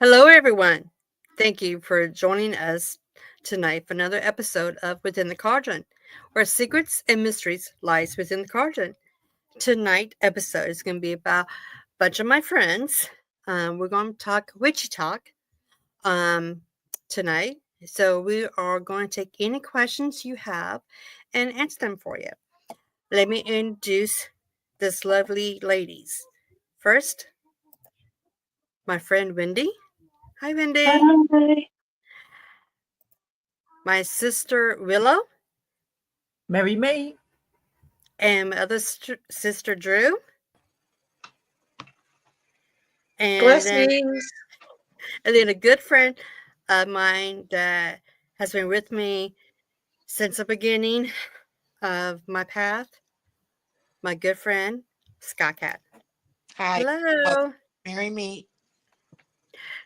Hello, everyone. Thank you for joining us tonight for another episode of Within the Cauldron, where secrets and mysteries lies within the cauldron. Tonight episode is going to be about a bunch of my friends. We're going to talk witchy talk um, tonight. So we are going to take any questions you have and answer them for you. Let me introduce this lovely ladies. First, my friend Wendy. Hi, Wendy. Hi. My sister Willow. Merry me. And my other sister Drew, and then Blessings. a good friend of mine that has been with me since the beginning of my path. My good friend Scotcat. Hi. Hello. Marry me.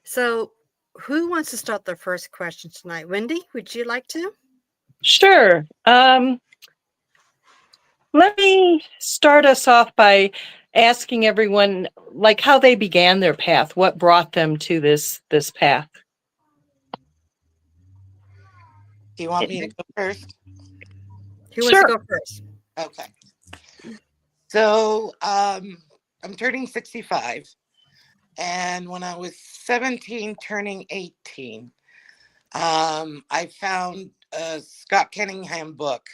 So, who wants to start the first question tonight? Wendy, would you like to? Sure. Let me start us off by asking everyone like how they began their path, what brought them to this path. Do you want me to go first? Who wants to Sure. go first? Okay. So I'm turning 65. And when I was 17, turning 18, I found a Scott Cunningham book.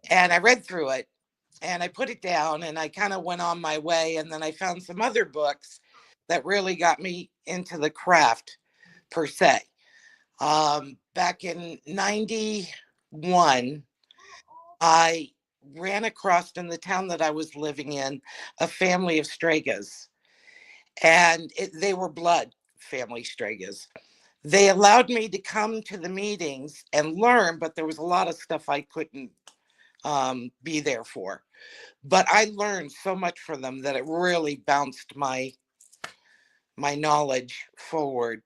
And I read through it and I put it down and I kind of went on my way. And then I found some other books that really got me into the craft per se. Back in 91, I ran across in the town that I was living in a family of Stragas, and they were blood family Stragas. They allowed me to come to the meetings and learn, but there was a lot of stuff I couldn't be there for. But I learned so much from them that it really bounced my knowledge forward.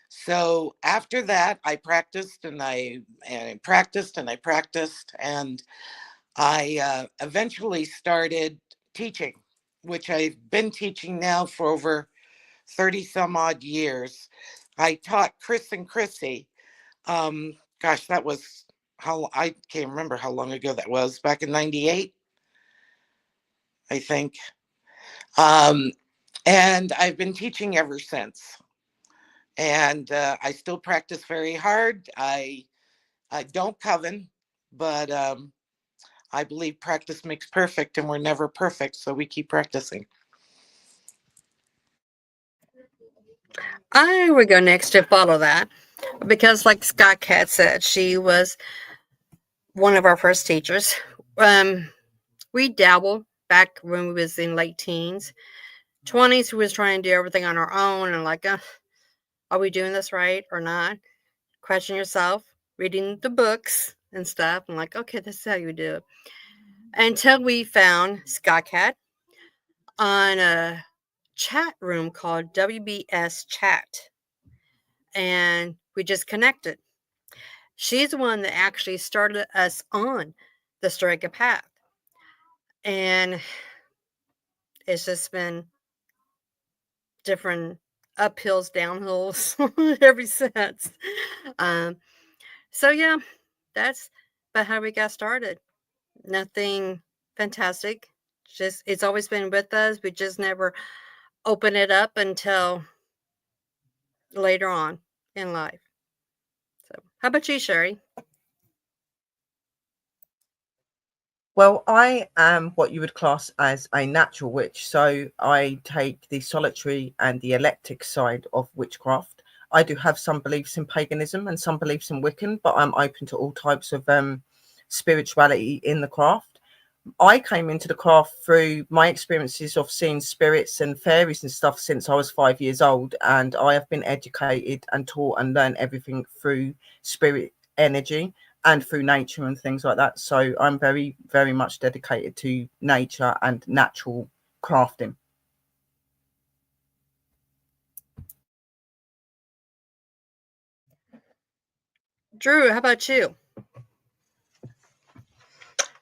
So after that, I practiced and I practiced and I practiced, and I eventually started teaching, which I've been teaching now for over 30 some odd years. I taught Chris and Chrissy. Gosh, that was how I can't remember how long ago that was. Back in '98, I think. Um, and I've been teaching ever since. And I still practice very hard. I don't coven, but I believe practice makes perfect, and we're never perfect, so we keep practicing. I would go next to follow that because, like Scott Cat said, she was one of our first teachers. We dabbled back when we was in late teens. 20s, we was trying to do everything on our own and like, are we doing this right or not? Question yourself, reading the books and stuff. I'm like, okay, this is how you do it. Until we found Scotcat on a chat room called WBS Chat. And we just connected. She's the one that actually started us on the Strega path. And it's just been different uphills, downhills ever since. Um, so yeah, that's about how we got started. Nothing fantastic. Just it's always been with us. We just never open it up until later on in life. So how about you, Sherry? Well, I am what you would class as a natural witch. So I take the solitary and the eclectic side of witchcraft. I do have some beliefs in paganism and some beliefs in Wiccan, but I'm open to all types of spirituality in the craft. I came into the craft through my experiences of seeing spirits and fairies and stuff since I was 5 years old. And I have been educated and taught and learned everything through spirit energy and through nature and things like that. So I'm very, very much dedicated to nature and natural crafting. Drew, how about you?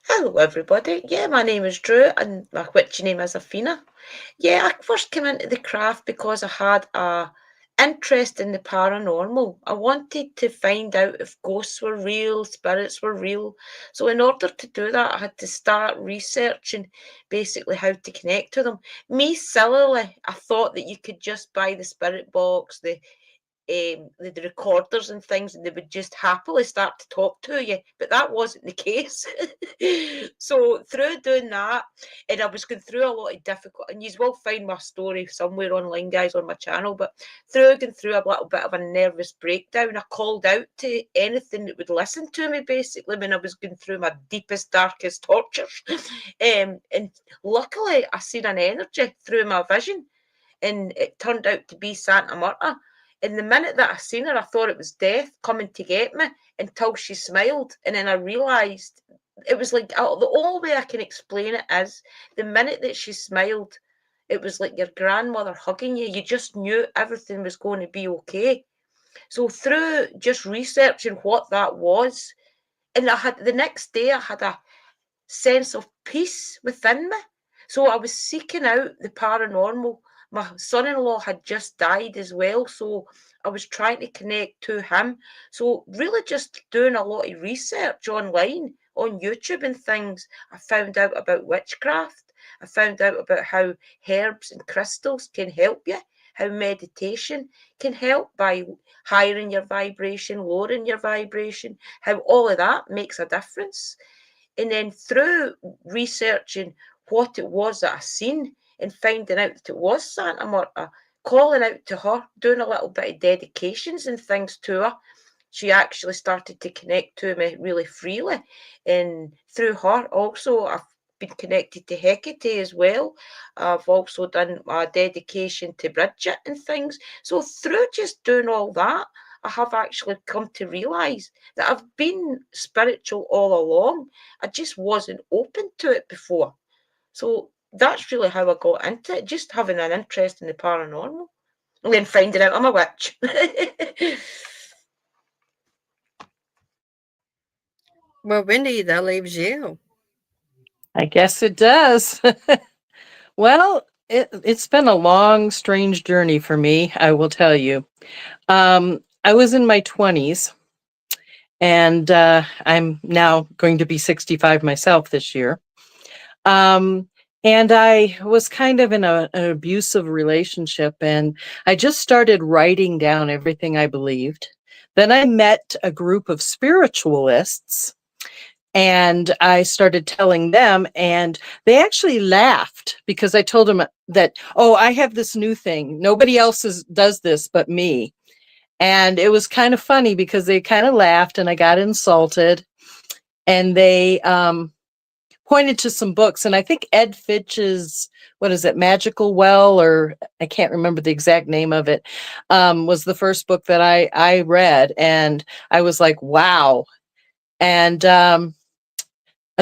Hello, everybody. Yeah, my name is Drew, and my witchy name is Athena. Yeah, I first came into the craft because I had a interest in the paranormal. I wanted to find out if ghosts were real, spirits were real. So in order to do that, I had to start researching basically how to connect to them. Me, sillily, I thought that you could just buy the spirit box, the recorders and things, and they would just happily start to talk to you, but that wasn't the case. So through doing that, and I was going through a lot of difficult, and you will find my story somewhere online, guys, on my channel, but through going through a little bit of a nervous breakdown, I called out to anything that would listen to me, basically, when I was going through my deepest, darkest tortures. And luckily I seen an energy through my vision, and it turned out to be Santa Marta. And the minute that I seen her, I thought it was death coming to get me, until she smiled. And then I realised it was like, the only way I can explain it is the minute that she smiled, it was like your grandmother hugging you. You just knew everything was going to be okay. So through just researching what that was, and the next day I had a sense of peace within me. So I was seeking out the paranormal. My son-in-law had just died as well, so I was trying to connect to him. So really just doing a lot of research online, on YouTube and things. I found out about witchcraft. I found out about how herbs and crystals can help you, how meditation can help by highering your vibration, lowering your vibration, how all of that makes a difference. And then through researching what it was that I seen and finding out that it was Santa Marta, calling out to her, doing a little bit of dedications and things to her, she actually started to connect to me really freely. And through her also, I've been connected to Hecate as well. I've also done a dedication to Bridget and things. So through just doing all that, I have actually come to realise that I've been spiritual all along. I just wasn't open to it before. So that's really how I got into it, just having an interest in the paranormal. And then finding out I'm a witch. Well, Wendy, that leaves you. I guess it does. Well, it's been a long, strange journey for me, I will tell you. I was in my 20s, and I'm now going to be 65 myself this year. And I was kind of in an abusive relationship, and I just started writing down everything I believed. Then I met a group of spiritualists, and I started telling them, and they actually laughed because I told them that, oh, I have this new thing. Nobody else does this but me. And it was kind of funny because they kind of laughed, and I got insulted, and they pointed to some books. And I think Ed Fitch's, what is it, Magical Well, or I can't remember the exact name of it, was the first book that I read. And I was like, wow. And a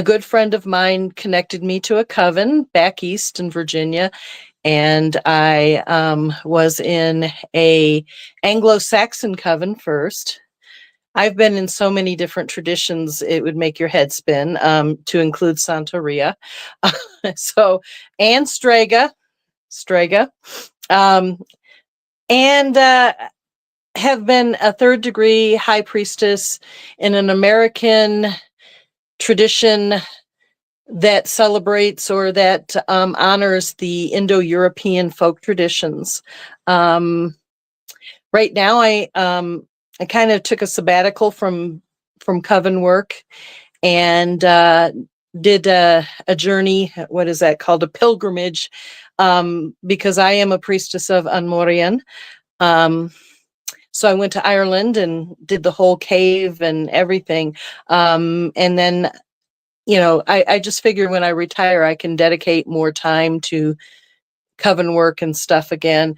good friend of mine connected me to a coven back east in Virginia, and I was in a Anglo-Saxon coven first. I've been in so many different traditions, it would make your head spin, to include Santeria. So, and Strega, and have been a third degree high priestess in an American tradition that celebrates or that honors the Indo-European folk traditions. Right now, I kind of took a sabbatical from coven work, and did a journey. What is that called? A pilgrimage, because I am a priestess of Anmorian. So I went to Ireland and did the whole cave and everything. And then, I just figure when I retire, I can dedicate more time to coven work and stuff again.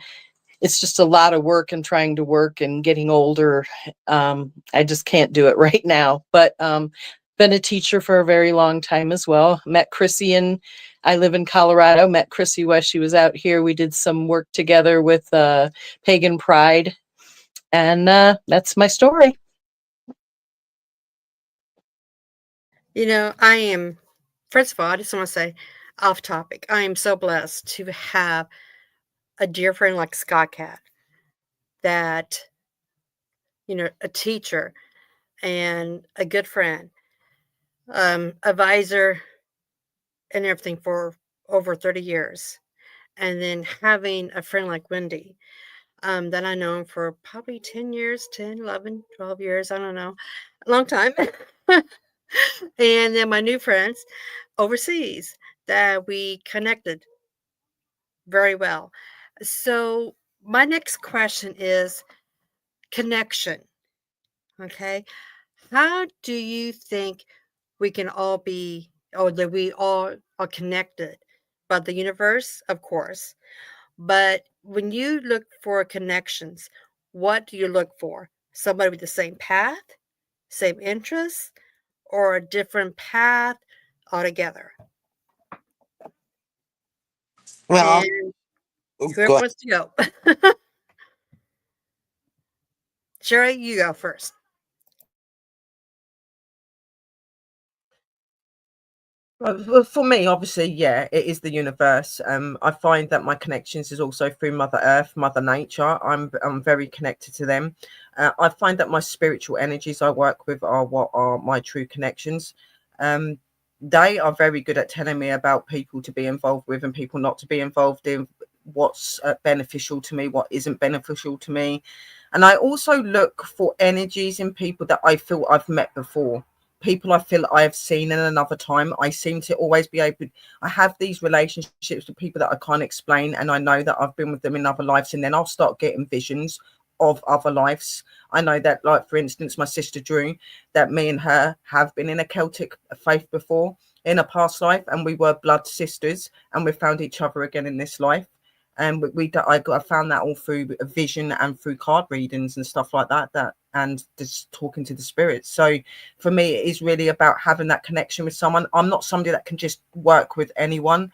It's just a lot of work and trying to work and getting older. I just can't do it right now, but been a teacher for a very long time as well. Met Chrissy, and I live in Colorado, met Chrissy while she was out here. We did some work together with Pagan Pride, and that's my story. I am, first of all, I just want to say, off topic, I am so blessed to have a dear friend like Scotcat. that, a teacher and a good friend, advisor and everything for over 30 years. And then having a friend like Wendy, that I know for probably 10 years, 10, 11, 12 years, I don't know, a long time. And then my new friends overseas that we connected very well. So my next question is connection. Okay. How do you think we can all be, or that we all are connected by the universe, of course? But when you look for connections, what do you look for? Somebody with the same path, same interests, or a different path altogether? Well, And go whoever ahead. wants to go. Sherry, you go first. Well, for me, obviously, yeah, it is the universe. I find that my connections is also through Mother Earth, Mother Nature. I'm very connected to them. I find that my spiritual energies I work with are what are my true connections. Um, they are very good at telling me about people to be involved with and people not to be involved in. What's beneficial to me, what isn't beneficial to me, and I also look for energies in people that I feel I've met before, people I feel I have seen in another time. I seem to always be able, I have these relationships with people that I can't explain, and I know that I've been with them in other lives, and then I'll start getting visions of other lives. I know that, like, for instance, my sister Drew, that me and her have been in a Celtic faith before in a past life, and we were blood sisters, and we found each other again in this life. And I found that all through a vision and through card readings and stuff like that, and just talking to the spirits. So for me, it is really about having that connection with someone. I'm not somebody that can just work with anyone.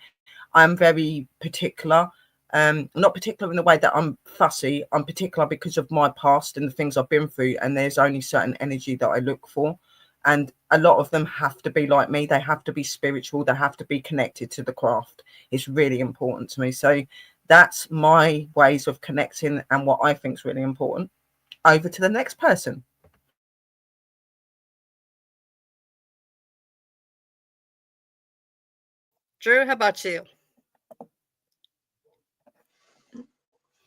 I'm very particular. Not particular in the way that I'm fussy. I'm particular because of my past and the things I've been through, and there's only certain energy that I look for, and a lot of them have to be like me. They have to be spiritual. They have to be connected to the craft. It's really important to me. So that's my ways of connecting and what I think is really important. Over to the next person. Drew, how about you?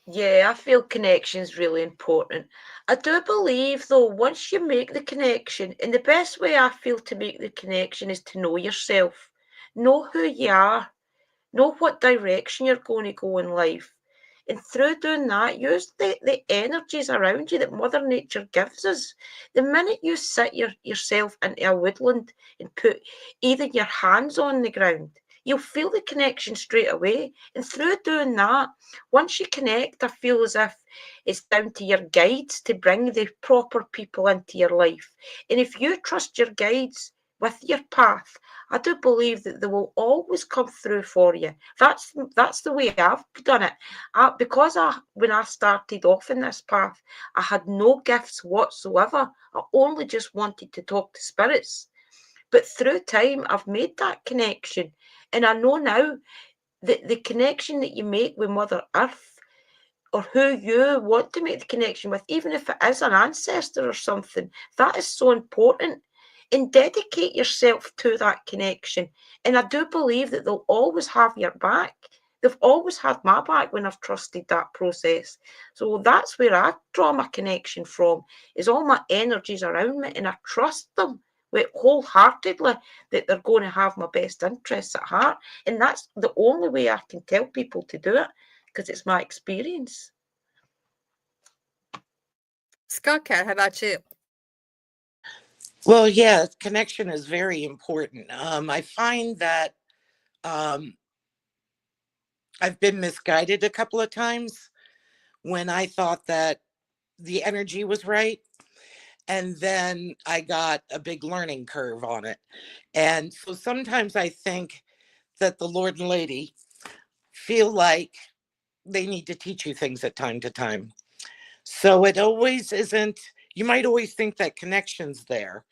Yeah, I feel connection's really important. I do believe, though, once you make the connection, and the best way I feel to make the connection is to know yourself, know who you are, know what direction you're going to go in life. And through doing that, use the energies around you that Mother Nature gives us. The minute you sit yourself into a woodland and put either your hands on the ground, you'll feel the connection straight away. And through doing that, once you connect, I feel as if it's down to your guides to bring the proper people into your life. And if you trust your guides with your path, I do believe that they will always come through for you. That's the way I've done it. When I started off in this path, I had no gifts whatsoever. I only just wanted to talk to spirits. But through time, I've made that connection, and I know now that the connection that you make with Mother Earth, or who you want to make the connection with, even if it is an ancestor or something, that is so important. And dedicate yourself to that connection. And I do believe that they'll always have your back. They've always had my back when I've trusted that process. So that's where I draw my connection from, is all my energies around me, and I trust them with wholeheartedly that they're going to have my best interests at heart. And that's the only way I can tell people to do it, because it's my experience. Scotcat, how about you? Well, yeah, connection is very important. I find that um, I've been misguided a couple of times when I thought that the energy was right. And then I got a big learning curve on it. And so sometimes I think that the Lord and Lady feel like they need to teach you things at time to time. So it always isn't, you might always think that connection's there,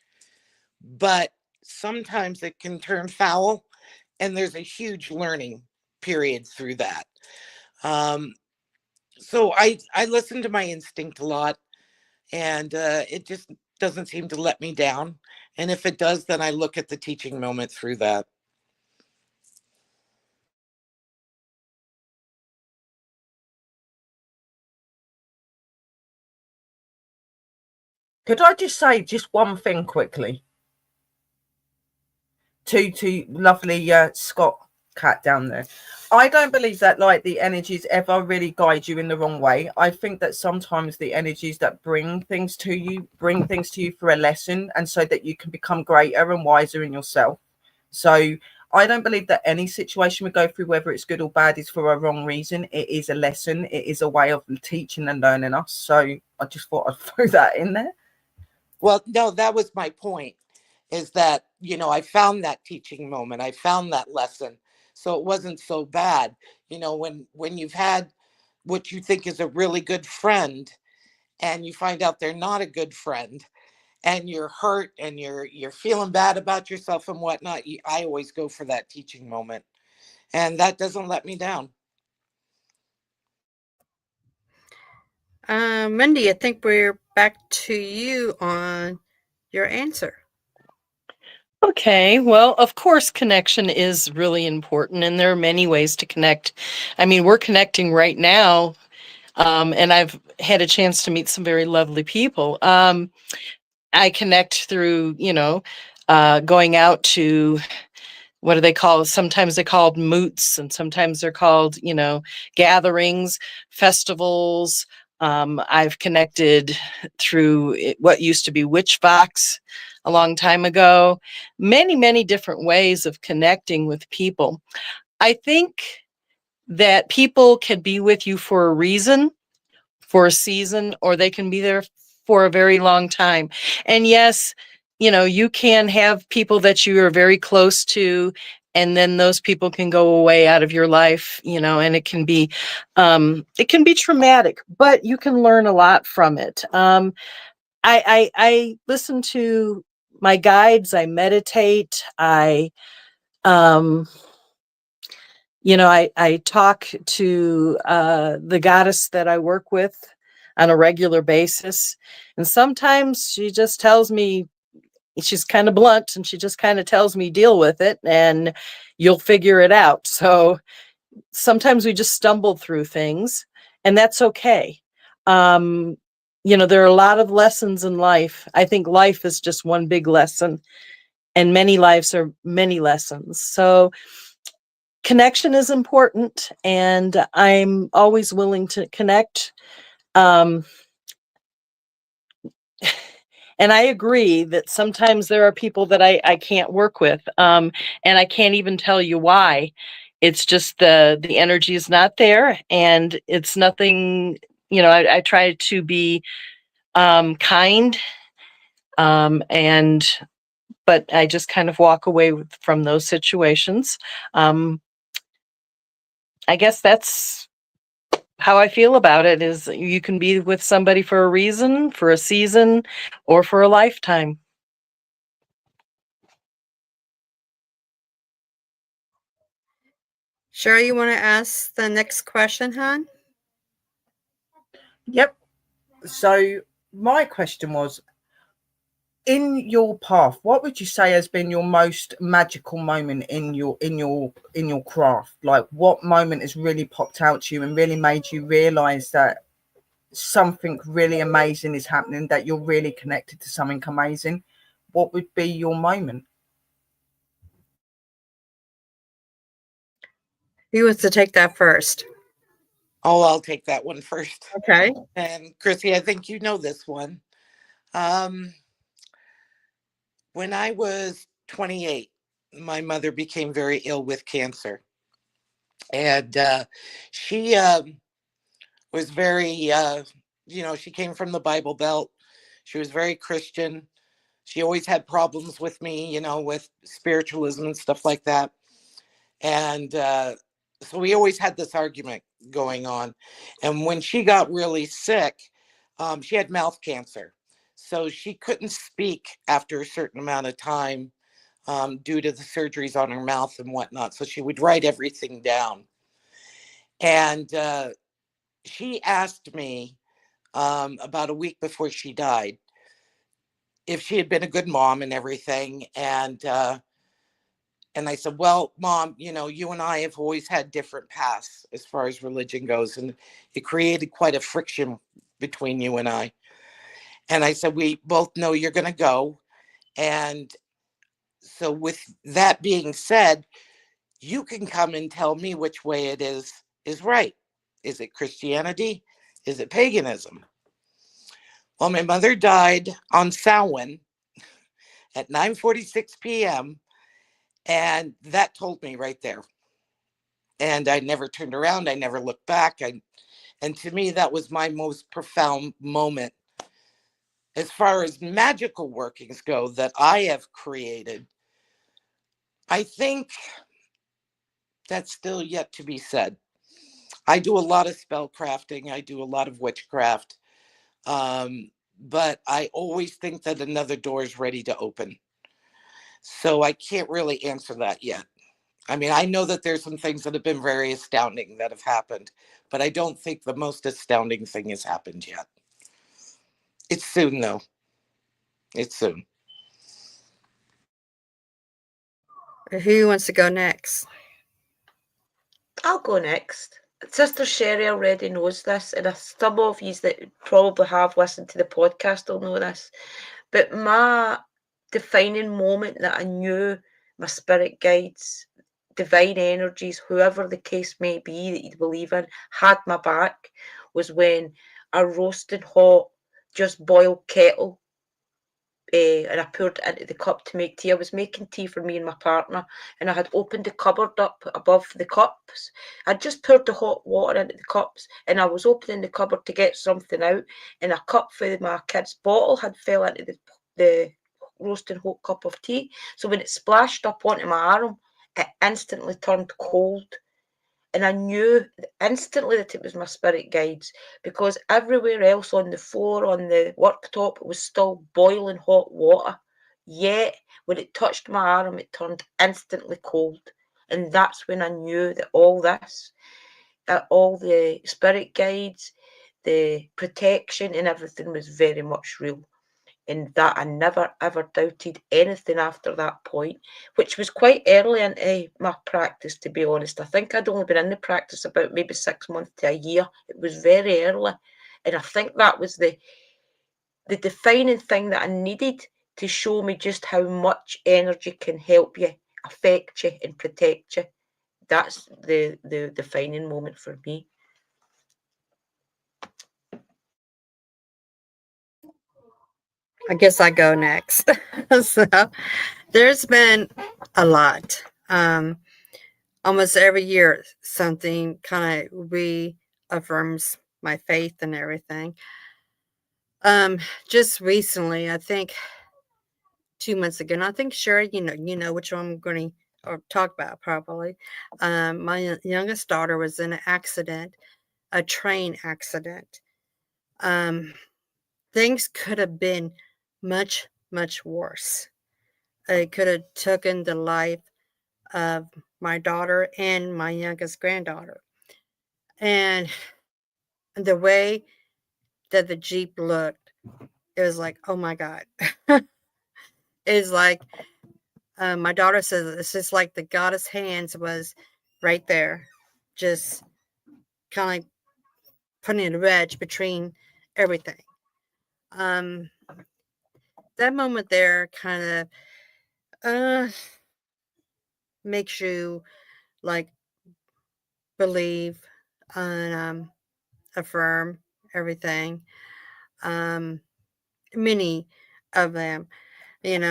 but sometimes it can turn foul, and there's a huge learning period through that. Um, So I listen to my instinct a lot, and it just doesn't seem to let me down. And if it does, then I look at the teaching moment through that. Could I just say just one thing quickly to lovely Scott Cat down there? I don't believe that like the energies ever really guide you in the wrong way. I think that sometimes the energies that bring things to you for a lesson, and so that you can become greater and wiser in yourself. So I don't believe that any situation we go through, whether it's good or bad, is for a wrong reason. It is a lesson. It is a way of teaching and learning us. So I just thought I'd throw that in there. Well, no, that was my point, is that, I found that teaching moment. I found that lesson. So it wasn't so bad. When you've had what you think is a really good friend and you find out they're not a good friend, and you're hurt and you're feeling bad about yourself and whatnot, I always go for that teaching moment. And that doesn't let me down. Wendy, I think we're back to you on your answer. Okay, well, of course, connection is really important, and there are many ways to connect. I mean, we're connecting right now, and I've had a chance to meet some very lovely people. I connect through, going out to, what do they call it? Sometimes they called moots, and sometimes they're called, gatherings, festivals. I've connected through what used to be Witch Box a long time ago. Many, many different ways of connecting with people. I think that people can be with you for a reason, for a season, or they can be there for a very long time. And yes, you can have people that you are very close to, and then those people can go away out of your life, and it can be traumatic, but you can learn a lot from it. I listen to my guides, I meditate, um I talk to the goddess that I work with on a regular basis. And sometimes she just tells me, she's kind of blunt, and she just kind of tells me, deal with it and you'll figure it out. So sometimes we just stumble through things, and that's okay. There are a lot of lessons in life. I think life is just one big lesson, and many lives are many lessons. So connection is important, and I'm always willing to connect. Um, and I agree that sometimes there are people that I can't work with, and I can't even tell you why. It's just the energy is not there, and it's nothing. I try to be kind, and but I just kind of walk away from those situations. I guess that's how I feel about it, is you can be with somebody for a reason, for a season, or for a lifetime. Sure, you want to ask the next question, hon? Yep. So my question was, in your path, what would you say has been your most magical moment in your craft? Like, what moment has really popped out to you and really made you realize that something really amazing is happening, that you're really connected to something amazing? What would be your moment? Who wants to take that first? Oh, I'll take that one first. Okay. And Chrissy, I think you know this one. When I was 28, my mother became very ill with cancer. And she was very, she came from the Bible Belt. She was very Christian. She always had problems with me, with spiritualism and stuff like that. And so we always had this argument going on. And when she got really sick, she had mouth cancer. So she couldn't speak after a certain amount of time, due to the surgeries on her mouth and whatnot. So she would write everything down. And she asked me about a week before she died if she had been a good mom and everything. And I said, well, Mom, you and I have always had different paths as far as religion goes. And it created quite a friction between you and I. And I said, we both know you're going to go. And so with that being said, you can come and tell me which way it is right. Is it Christianity? Is it paganism? Well, my mother died on Samhain at 9:46 p.m. And that told me right there. And I never turned around. I never looked back. And to me, that was my most profound moment. As far as magical workings go that I have created, I think that's still yet to be said. I do a lot of spell crafting. I do a lot of witchcraft. But I always think that another door is ready to open. So I can't really answer that yet. I mean, I know that there's some things that have been very astounding that have happened, but I don't think the most astounding thing has happened yet. It's soon, though. It's soon. Who wants to go next? I'll go next. Sister Sherry already knows this, and some of you that probably have listened to the podcast will know this. But my defining moment that I knew my spirit guides, divine energies, whoever the case may be that you believe in, had my back was when a roasting hot, just boiled kettle and I poured it into the cup to make tea. I was making tea for me and my partner, and I had opened the cupboard up above the cups. I'd just poured the hot water into the cups, and I was opening the cupboard to get something out, and a cup for my kid's bottle had fell into the roasting hot cup of tea. So when it splashed up onto my arm, it instantly turned cold. And I knew instantly that it was my spirit guides, because everywhere else on the floor, on the worktop, it was still boiling hot water. Yet, when it touched my arm, it turned instantly cold. And that's when I knew that all this, all the spirit guides, the protection and everything was very much real. And that I never ever doubted anything after that point, which was quite early into my practice, to be honest. I think I'd only been in the practice about maybe 6 months to a year. It was very early, and I think that was the defining thing that I needed to show me just how much energy can help you, affect you, and protect you. That's the defining moment for me. I guess I go next. So there's been a lot. Almost every year, something kind of reaffirms my faith and everything. Just recently, I think 2 months ago, and I think Sherry, you know which one I'm going to talk about probably. My youngest daughter was in an accident, a train accident. Things could have been much, much worse. It could have taken the life of my daughter and my youngest granddaughter. And the way that the Jeep looked, it was like, oh my God. It's like, my daughter says it's just like the goddess hands was right there, just kind of like putting a wedge between everything. That moment there kind of makes you like believe and affirm everything. Many of them, when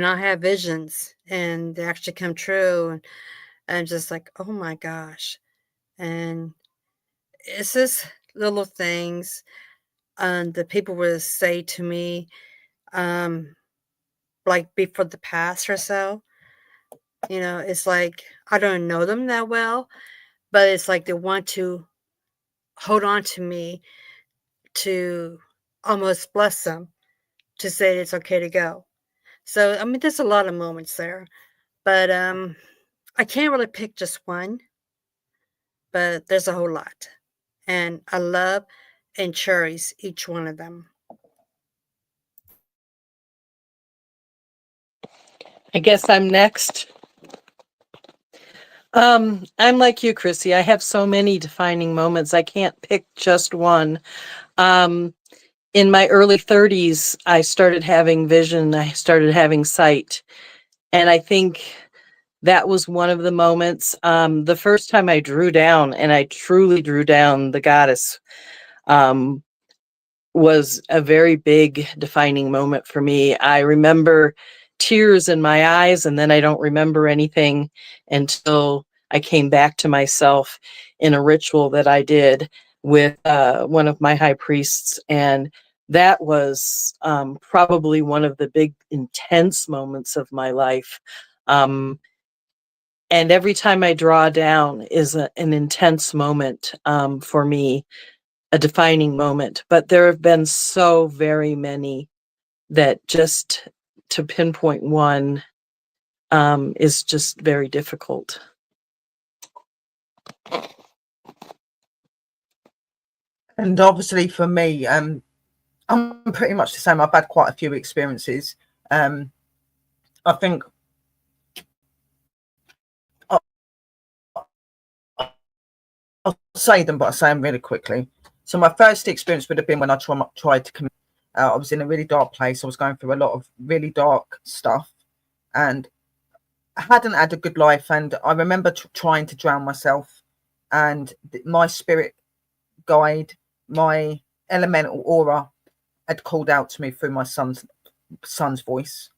I have visions and they actually come true, and I'm just like, oh my gosh. And it's just little things that people will say to me, like before the past or so. It's like I don't know them that well, but it's like they want to hold on to me to almost bless them, to say it's okay to go. So I mean, there's a lot of moments there, but I can't really pick just one. but there's a whole lot. And I love and cherish each one of them. I guess I'm next. I'm like you, Chrissy. I have so many defining moments. I can't pick just one. In my early 30s, I started having vision. I started having sight. And I think that was one of the moments. The first time I drew down, and I truly drew down the goddess, was a very big defining moment for me. I remember tears in my eyes, and then I don't remember anything until I came back to myself in a ritual that I did with one of my high priests. And that was probably one of the big, intense moments of my life. And every time I draw down is an intense moment for me, a defining moment. But there have been so very many that just to pinpoint one is just very difficult. And obviously for me, I'm pretty much the same. I've had quite a few experiences. I think I'll say them, but I'll say them really quickly. So my first experience would have been when I tried to commit. I was in a really dark place. I was going through a lot of really dark stuff, and I hadn't had a good life. And I remember trying to drown myself, and my spirit guide, my elemental aura, had called out to me through my son's voice,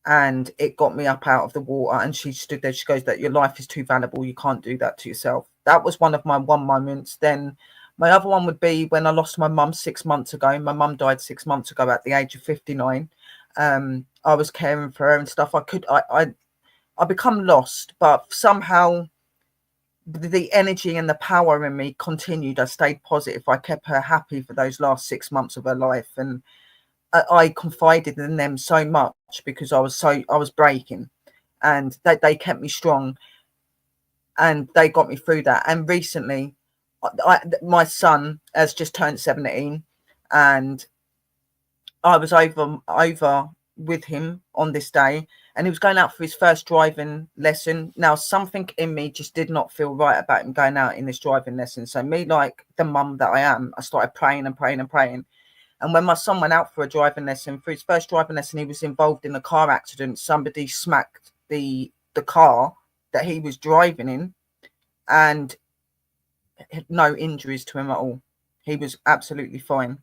and it got me up out of the water. And she stood there. She goes, "That your life is too valuable. You can't do that to yourself." That was one of my moments. Then my other one would be when I lost my mum 6 months ago. My mum died 6 months ago at the age of 59. I was caring for her and stuff. I become lost, but somehow the energy and the power in me continued. I stayed positive. I kept her happy for those last 6 months of her life, and I confided in them so much because I was breaking, and they kept me strong, and they got me through that. And recently, my son has just turned 17, and I was over with him on this day, and he was going out for his first driving lesson. Now, something in me just did not feel right about him going out in this driving lesson. So me, like the mum that I am, I started praying and praying and praying. And when my son went out for a driving lesson, for his first driving lesson, he was involved in a car accident. Somebody smacked the car that he was driving in, and no injuries to him at all. He was absolutely fine.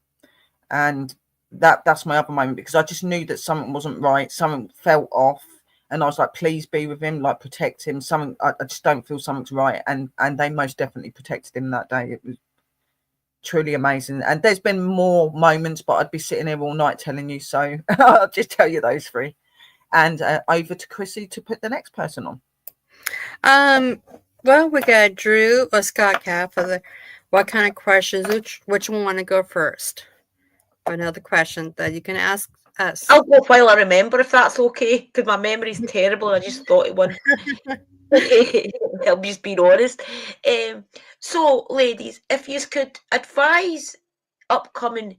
And that's my other moment, because I just knew that something wasn't right. Something felt off, and I was like, please be with him, like protect him. Something, I just don't feel something's right. And they most definitely protected him that day. It was truly amazing. And there's been more moments, but I'd be sitting here all night telling you, so I'll just tell you those three. And over to Chrissy to put the next person on. Well, we got Drew or Scotcat for the what kind of questions. Which one want to go first? Another question that you can ask us. I'll go while I remember, if that's okay, because my memory's terrible. I just thought it one. I'm just being honest. So, ladies, if you could advise upcoming,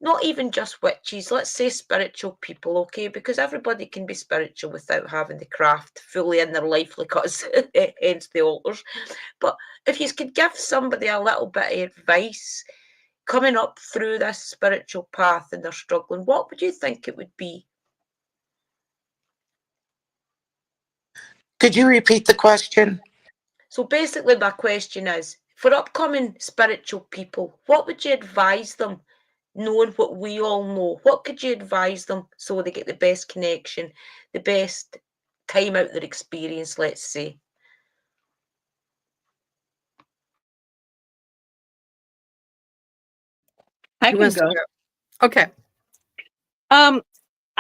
not even just witches, let's say spiritual people, okay? Because everybody can be spiritual without having the craft fully in their life, like us, hence the altars. But if you could give somebody a little bit of advice coming up through this spiritual path and they're struggling, what would you think it would be? Could you repeat the question? So basically my question is, for upcoming spiritual people, what would you advise them, knowing what we all know? What could you advise them so they get the best connection, the best time out their experience, let's say? I can go. Okay.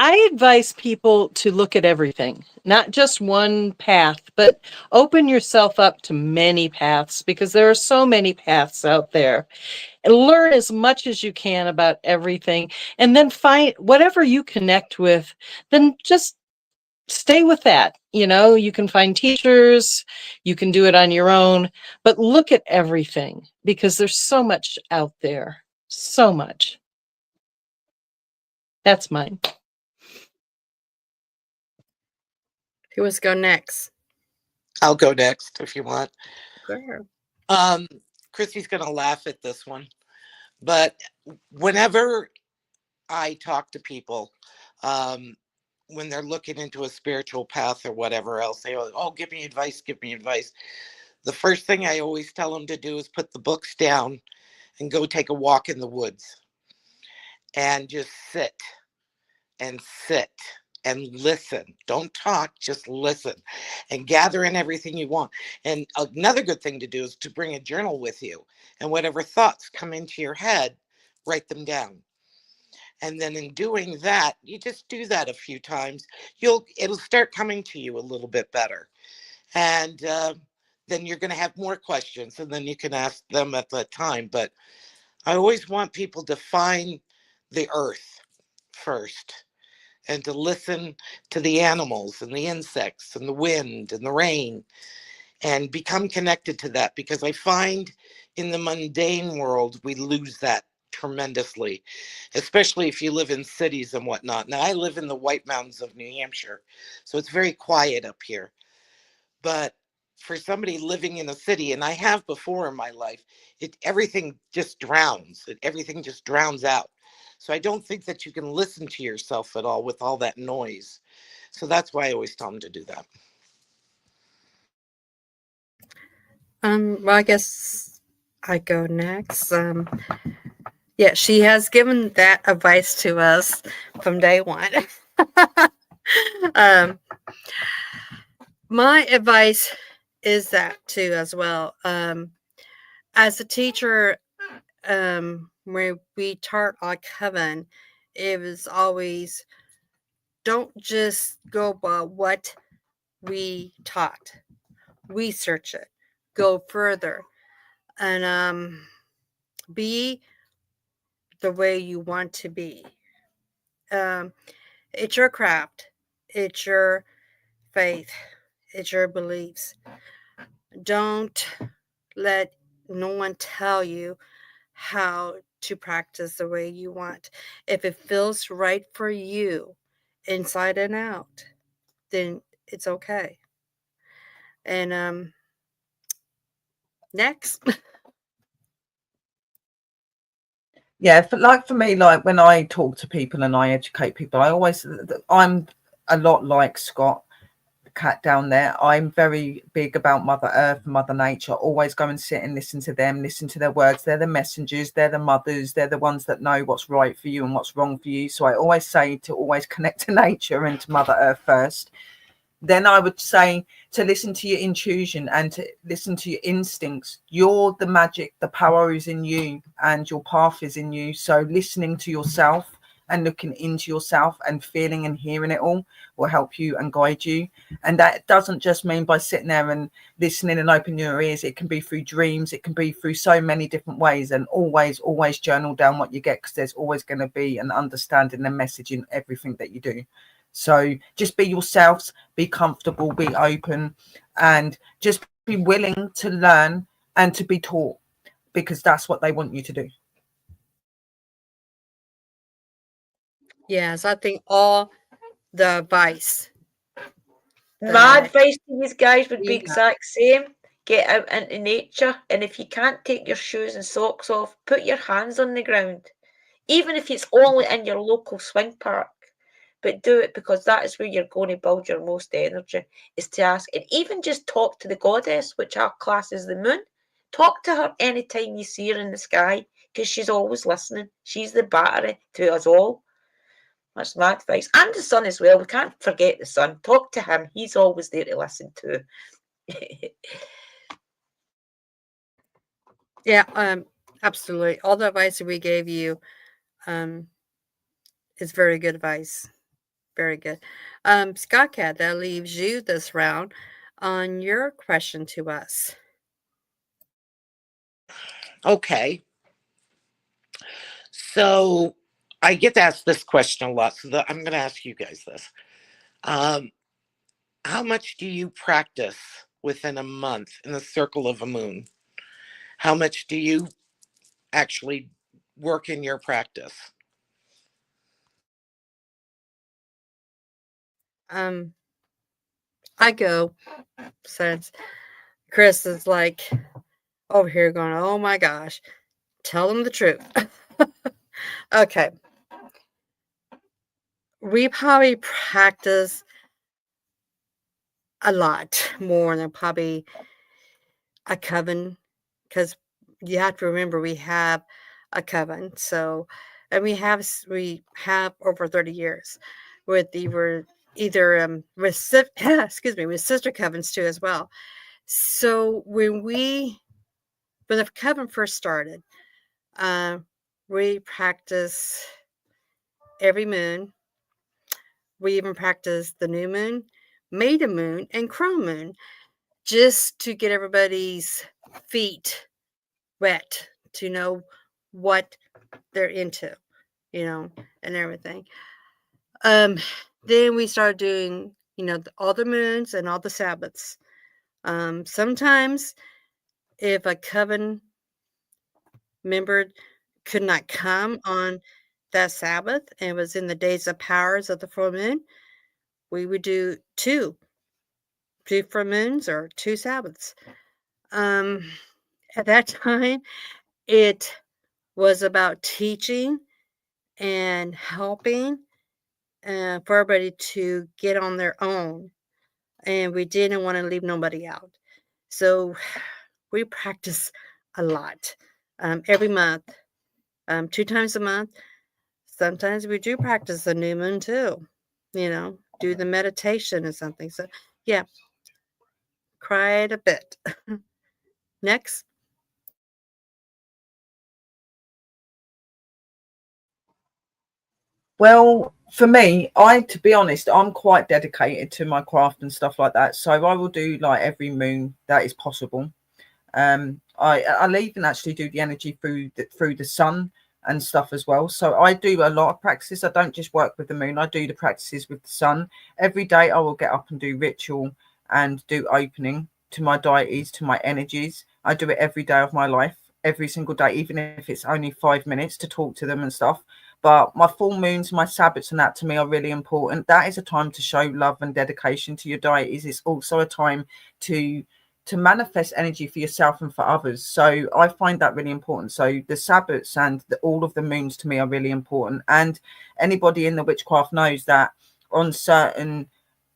I advise people to look at everything, not just one path, but open yourself up to many paths, because there are so many paths out there. And learn as much as you can about everything, and then find whatever you connect with, then just stay with that. You can find teachers, you can do it on your own, but look at everything because there's so much out there. So much. That's mine. Who wants to go next? I'll go next if you want. Sure. Chrissy's going to laugh at this one, but whenever I talk to people, when they're looking into a spiritual path or whatever else, they go, oh, give me advice, give me advice. The first thing I always tell them to do is put the books down and go take a walk in the woods and just sit and listen. Don't talk, just listen and gather in everything you want. And another good thing to do is to bring a journal with you, and whatever thoughts come into your head, write them down. And then in doing that, you just do that a few times, it'll start coming to you a little bit better. And then you're going to have more questions, and then you can ask them at that time. But I always want people to find the earth first, and to listen to the animals and the insects and the wind and the rain, and become connected to that, because I find in the mundane world we lose that tremendously, especially if you live in cities and whatnot. Now I live in the White Mountains of New Hampshire, so it's very quiet up here. But for somebody living in a city, and I have before in my life, everything just drowns. Everything just drowns out. So I don't think that you can listen to yourself at all with all that noise. So that's why I always tell them to do that. Well, I guess I go next. Yeah, she has given that advice to us from day one. My advice is that too as well. As a teacher, when we taught our coven, it was always don't just go by what we taught. Research it, go further, and be the way you want to be. It's your craft, it's your faith, it's your beliefs. Don't let no one tell you how to practice the way you want. If it feels right for you, inside and out, then it's okay. And next. Yeah, for me, like when I talk to people and I educate people, I'm a lot like Scott Cat down there. I'm very big about Mother Earth, Mother Nature. Always go and sit and listen to them, listen to their words. They're the messengers, they're the mothers, they're the ones that know what's right for you and what's wrong for you. So I always say to always connect to nature and to Mother Earth first. Then I would say to listen to your intuition and to listen to your instincts. You're the magic, the power is in you and your path is in you. So listening to yourself and looking into yourself and feeling and hearing it all will help you and guide you. And that doesn't just mean by sitting there and listening and opening your ears. It can be through dreams. It can be through so many different ways. And always journal down what you get, because there's always going to be an understanding and message in everything that you do. So just be yourselves, be comfortable, be open, and just be willing to learn and to be taught, because that's what they want you to do. Yes, I think all the advice. My advice to you guys would be you got. exact same. Get out into nature, and if you can't take your shoes and socks off, put your hands on the ground. Even if it's only in your local swing park. But do it, because that is where you're going to build your most energy, is to ask. And even just talk to the goddess, which our class is the moon. Talk to her anytime you see her in the sky, because she's always listening. She's the battery to us all. That's my advice. And the sun as well. We can't forget the sun. Talk to him. He's always there to listen to. Yeah, absolutely. All the advice that we gave you is very good advice. Very good. Scotcat, that leaves you this round on your question to us. Okay. So I get asked this question a lot, so I'm going to ask you guys this. how much do you practice within a month in the circle of a moon? How much do you actually work in your practice? I go, since Chris is like over here going, oh my gosh, tell them the truth. Okay. We probably practice a lot more than probably a coven, because you have to remember we have a coven. So, and we have over 30 years with either excuse me, with sister covens too as well. So when the coven first started, we practice every moon. We even practice the new moon, maiden moon, and crone moon, just to get everybody's feet wet, to know what they're into, and everything. Then we started doing, all the moons and all the Sabbaths. Sometimes if a coven member could not come on that Sabbath and it was in the days of powers of the full moon, we would do two full moons or 2 Sabbaths. At that time, it was about teaching and helping for everybody to get on their own. And we didn't want to leave nobody out. So we practice a lot every month, 2 times a month. Sometimes we do practice the new moon too, do the meditation or something. So, yeah, quite a bit. Next. Well, for me, to be honest, I'm quite dedicated to my craft and stuff like that. So I will do like every moon that is possible. I'll even actually do the energy through the sun and stuff as well. So I do a lot of practices. I don't just work with the moon. I do the practices with the sun. Every day I will get up and do ritual and do opening to my deities, to my energies. I do it every day of my life, every single day, even if it's only 5 minutes to talk to them and stuff. But my full moons, my Sabbaths and that to me are really important. That is a time to show love and dedication to your deities. It's also a time to manifest energy for yourself and for others. So I find that really important. So the Sabbaths and all of the moons to me are really important. And anybody in the witchcraft knows that on certain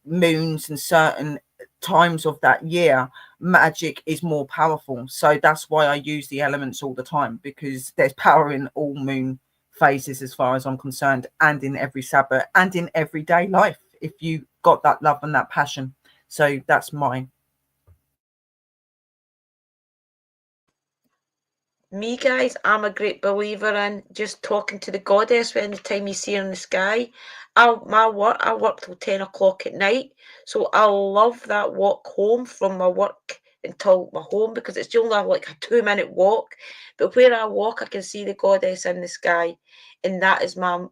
moons and certain times of that year, magic is more powerful. So that's why I use the elements all the time, because there's power in all moon phases as far as I'm concerned, and in every Sabbath and in everyday life if you got that love and that passion. So that's mine. Me, guys, I'm a great believer in just talking to the goddess when the time you see her in the sky. I work till 10 o'clock at night, so I love that walk home from my work until my home, because it's only like a 2-minute walk. But where I walk, I can see the goddess in the sky, and that is my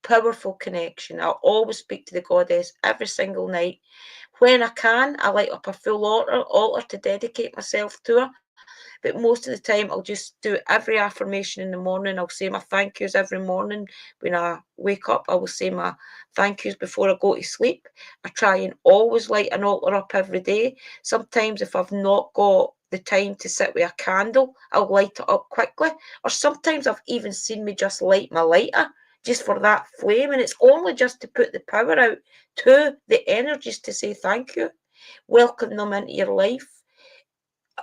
powerful connection. I always speak to the goddess every single night. When I can, I light up a full altar to dedicate myself to her. But most of the time, I'll just do every affirmation in the morning. I'll say my thank yous every morning. When I wake up, I will say my thank yous before I go to sleep. I try and always light an altar up every day. Sometimes if I've not got the time to sit with a candle, I'll light it up quickly. Or sometimes I've even seen me just light my lighter just for that flame. And it's only just to put the power out to the energies to say thank you. Welcome them into your life.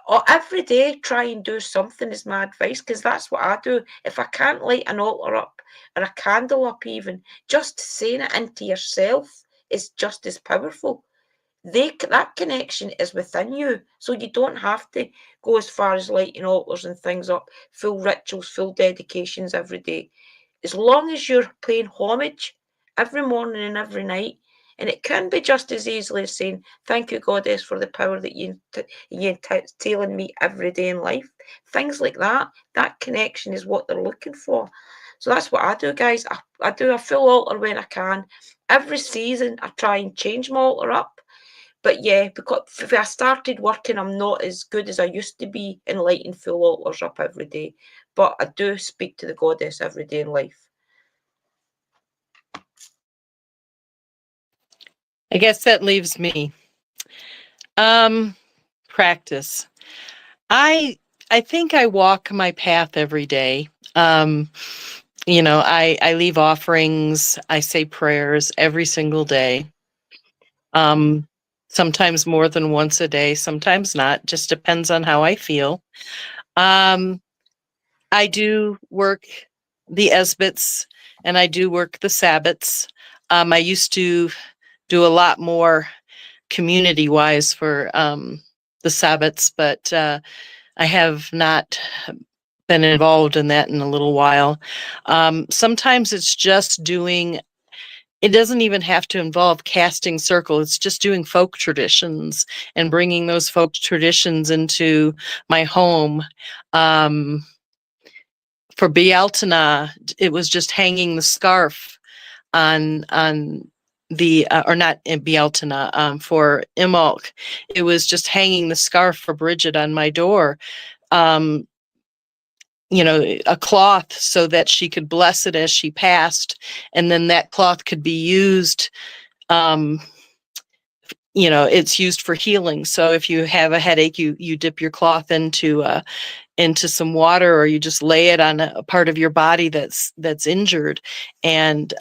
Or every day try and do something is my advice, because that's what I do. If I can't light an altar up or a candle up, even just saying it into yourself is just as powerful. That connection is within you, so you don't have to go as far as lighting altars and things up, full rituals, full dedications every day. As long as you're paying homage every morning and every night. And it can be just as easily as saying, thank you, Goddess, for the power that you instill in me every day in life. Things like that. That connection is what they're looking for. So that's what I do, guys. I do a full altar when I can. Every season, I try and change my altar up. But yeah, because if I started working, I'm not as good as I used to be in lighting full altars up every day. But I do speak to the goddess every day in life. I guess that leaves me. Practice. I think I walk my path every day. I leave offerings, I say prayers every single day. Sometimes more than once a day, sometimes not, just depends on how I feel. I do work the Esbits and I do work the Sabbats. I used to do a lot more community wise for the Sabbats, but I have not been involved in that in a little while. Sometimes it's just doing, it doesn't even have to involve casting circle. It's just doing folk traditions and bringing those folk traditions into my home. For Bealtana, it was just hanging the scarf on the or not in Bealtana, for Imolc, it was just hanging the scarf for Bridget on my door. A cloth so that she could bless it as she passed, and then that cloth could be used. It's used for healing. So if you have a headache, you dip your cloth into some water, or you just lay it on a part of your body that's injured, and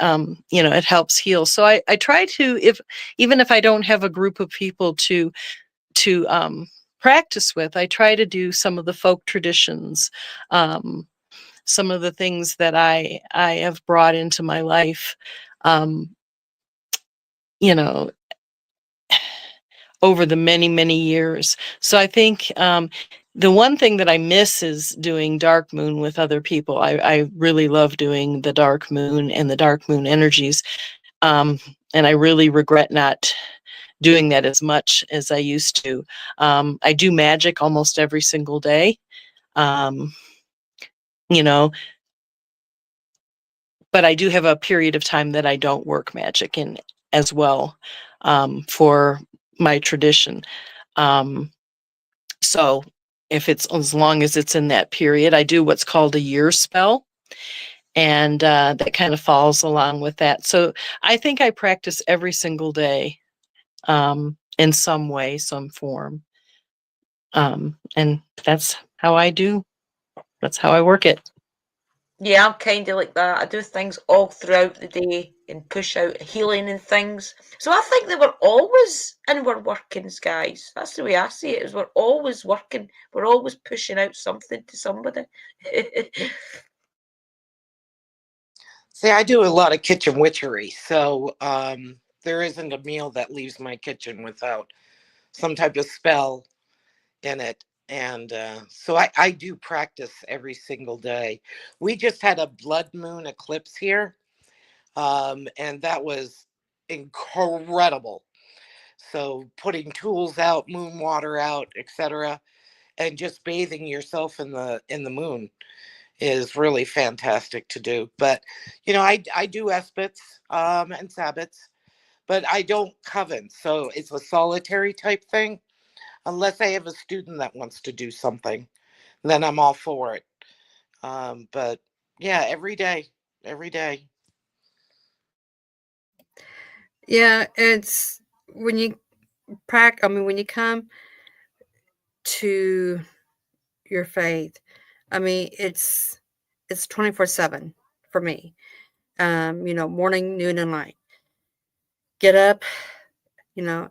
it helps heal. So I try to, even if I don't have a group of people to practice with, I try to do some of the folk traditions, some of the things that I have brought into my life, over the many, many years. So I think the one thing that I miss is doing dark moon with other people. I really love doing the dark moon and the dark moon energies. And I really regret not doing that as much as I used to. I do magic almost every single day. But I do have a period of time that I don't work magic in as well, for my tradition. So if it's, as long as it's in that period, I do what's called a year spell, and that kind of falls along with that. So I think I practice every single day, in some way, some form. And that's how I do. That's how I work it. Yeah, I'm kind of like that. I do things all throughout the day and push out healing and things. So I think that we're always and we're working, guys. That's the way I see it. Is we're always working. We're always pushing out something to somebody. See, I do a lot of kitchen witchery, so there isn't a meal that leaves my kitchen without some type of spell in it. And so I do practice every single day. We just had a blood moon eclipse here, and that was incredible. So putting tools out, moon water out, etc., and just bathing yourself in the moon is really fantastic to do. But I do Espits and Sabbats, but I don't coven. So it's a solitary type thing. Unless I have a student that wants to do something, then I'm all for it. But yeah, every day, every day. Yeah, it's when you when you come to your faith, it's 24/7 for me. Morning, noon, and night. Get up,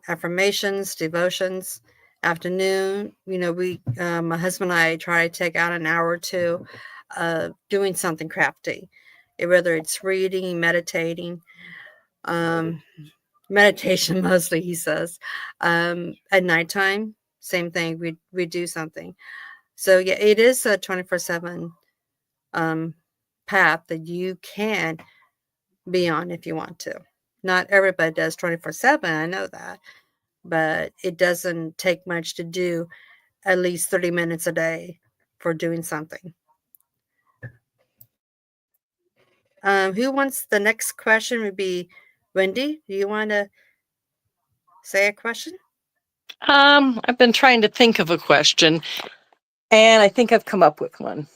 affirmations, devotions. Afternoon, my husband and I try to take out an hour or two, doing something crafty, whether it's reading, meditating, meditation mostly, he says. At nighttime, same thing. We do something. So yeah, it is a 24/7 path that you can be on if you want to. Not everybody does 24/7. I know that, but it doesn't take much to do at least 30 minutes a day for doing something. Who wants the next question? Would be Wendy. Do you want to say a question? I've been trying to think of a question, and I think I've come up with one.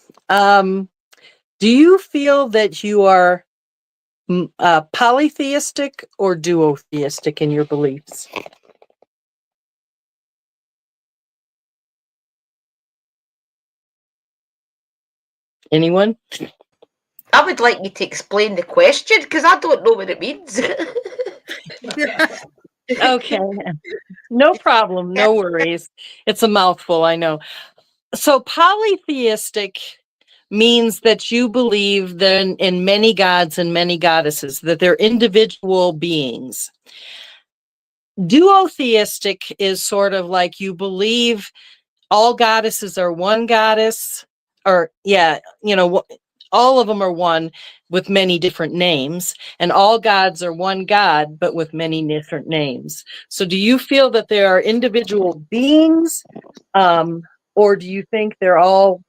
Do you feel that you are polytheistic or duotheistic in your beliefs? Anyone? I would like you to explain the question because I don't know what it means. Okay, no problem, no worries. It's a mouthful, I know. So polytheistic means that you believe then in many gods and many goddesses, that they're individual beings. Duotheistic is sort of like you believe all goddesses are one goddess, or all of them are one with many different names, and all gods are one god but with many different names. So do you feel that there are individual beings, or do you think they're all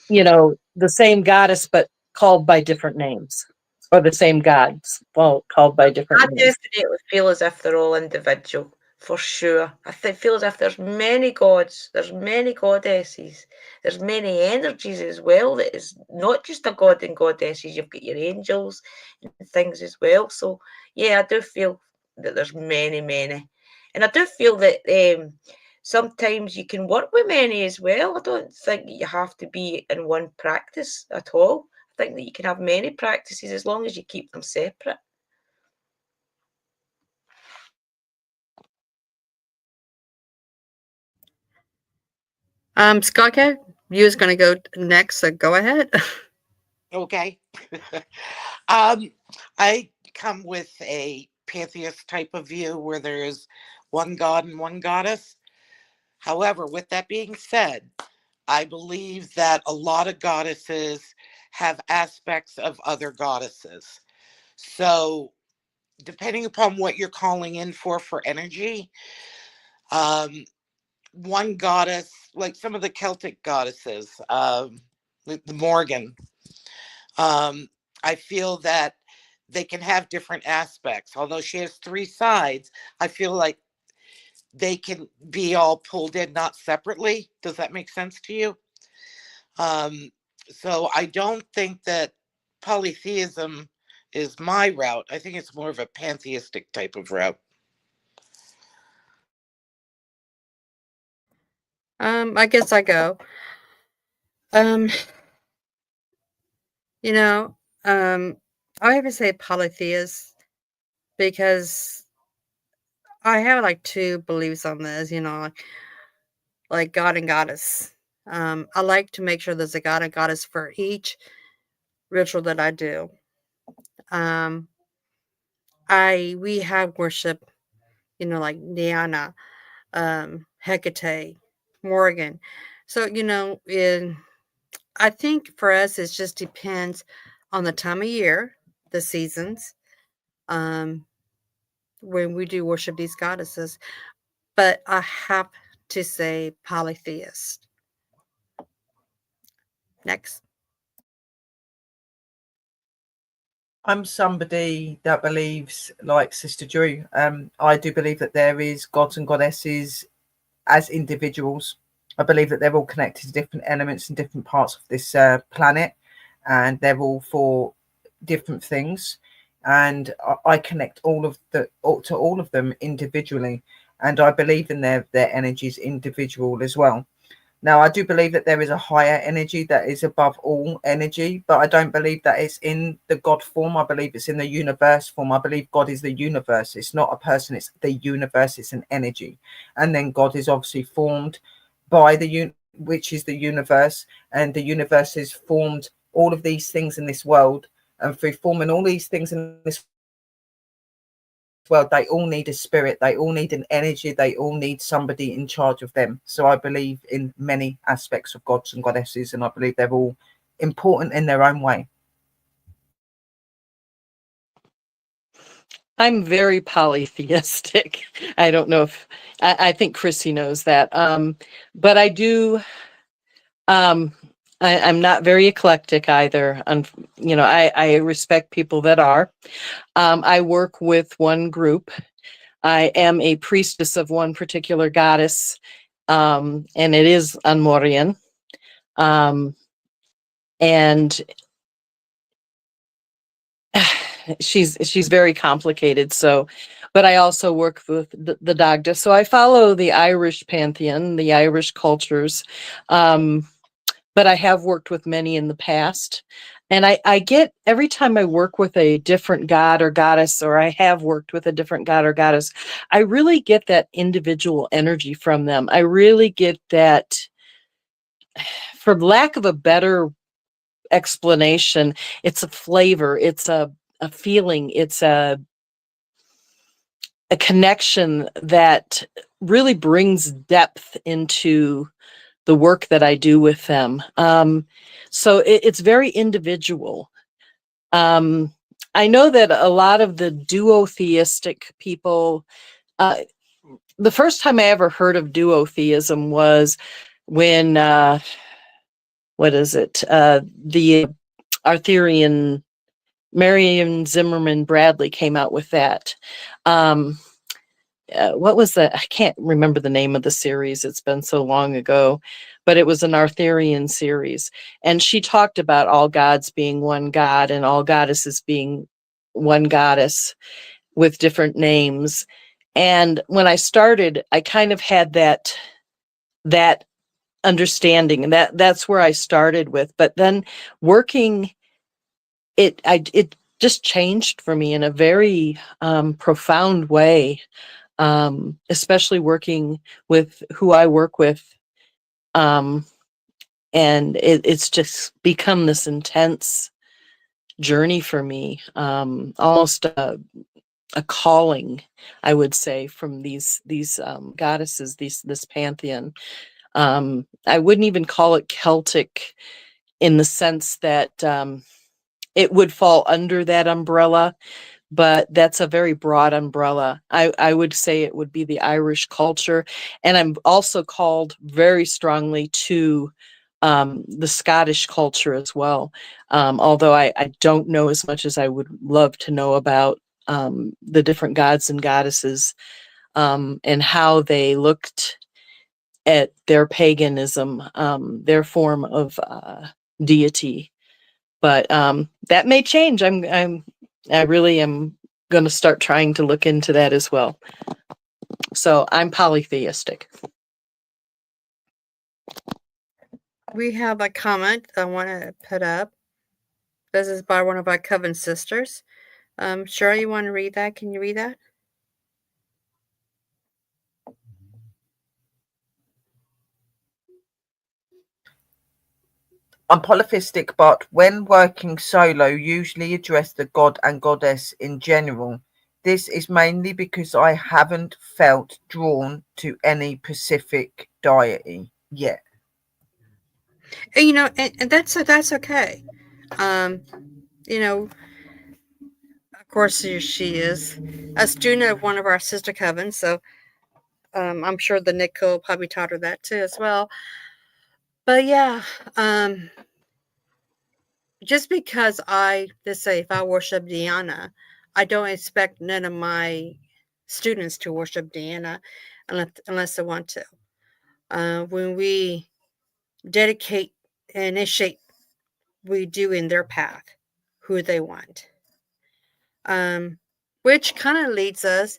the same goddess but called by different names, or the same gods called by different I names? definitely feel as if they're all individual, for sure. Feel as if there's many gods, there's many goddesses, there's many energies as well. That is not just a god and goddesses. You've got your angels and things as well. So yeah, I do feel that there's many, many, and I do feel that sometimes you can work with many as well. I don't think that you have to be in one practice at all. I think that you can have many practices as long as you keep them separate. Scotcat, you was going to go next, so go ahead. Okay. I come with a pantheist type of view where there is one god and one goddess. However, with that being said, I believe that a lot of goddesses have aspects of other goddesses. So, depending upon what you're calling in for energy, one goddess, like some of the Celtic goddesses, the Morgan, I feel that they can have different aspects. Although she has three sides, I feel like they can be all pulled in, not separately. Does that make sense to you? So I don't think that polytheism is my route. I think it's more of a pantheistic type of route. I guess I go. Um, you know, I have to say polytheist because I have like two beliefs on this, like God and goddess. I like to make sure there's a God and goddess for each ritual that I do. Um, we have worship, like Diana, Hecate, Morgan. So, I think for us it just depends on the time of year, the seasons, um, when we do worship these goddesses. But I have to say polytheist. Next. I'm somebody that believes, like Sister Drew, I do believe that there is gods and goddesses as individuals. I believe that they're all connected to different elements and different parts of this planet, and they're all for different things. And I connect to all of them individually, and I believe in their energies individual as well. Now, I do believe that there is a higher energy that is above all energy, but I don't believe that it's in the God form. I believe it's in the universe form. I believe God is the universe. It's not a person, it's the universe, it's an energy. And then God is obviously formed by which is the universe, and the universe has formed all of these things in this world. And through forming all these things in this world, they all need a spirit, they all need an energy, they all need somebody in charge of them. So I believe in many aspects of gods and goddesses, and I believe they're all important in their own way. I'm very polytheistic. I don't know if I think Chrissy knows that. But I do. I'm not very eclectic either. I respect people that are. I work with one group I am a priestess of one particular goddess, and it is Anmorian. And she's very complicated. So, but I also work with the Dagda. So I follow the Irish pantheon, the Irish cultures. But I have worked with many in the past. And I get, every time I work with a different god or goddess, or I have worked with a different god or goddess, I really get that individual energy from them. I really get that, for lack of a better explanation, it's a flavor, it's a feeling, it's a connection that really brings depth into the work that I do with them. So it's very individual. I know that a lot of the duotheistic people, the first time I ever heard of duotheism was when, what is it? The Arthurian, Marion Zimmerman Bradley came out with that. What was that? I can't remember the name of the series. It's been so long ago, but it was an Arthurian series. And she talked about all gods being one god and all goddesses being one goddess with different names. And when I started, I kind of had that understanding, and that's where I started with. But then working it just changed for me in a very profound way, especially working with who I work with. And it's just become this intense journey for me, almost a calling, I would say, from these goddesses, this pantheon. I wouldn't even call it Celtic in the sense that it would fall under that umbrella, but that's a very broad umbrella. I would say it would be the Irish culture. And I'm also called very strongly to the Scottish culture as well. Although I don't know as much as I would love to know about the different gods and goddesses, and how they looked at their paganism, their form of deity. But that may change. I really am going to start trying to look into that as well. So I'm polytheistic. We have a comment I want to put up. This is by one of our coven sisters. Cheryl, you want to read that? Can you read that? I'm polytheistic, but when working solo, usually address the god and goddess in general. This is mainly because I haven't felt drawn to any specific deity yet. And, and that's okay. You know, of course she is a student of one of our sister covens, so I'm sure the Nico probably taught her that too as well. But yeah, just because let's say if I worship Diana, I don't expect none of my students to worship Diana unless they want to. When we dedicate and initiate, we do in their path who they want. Which kind of leads us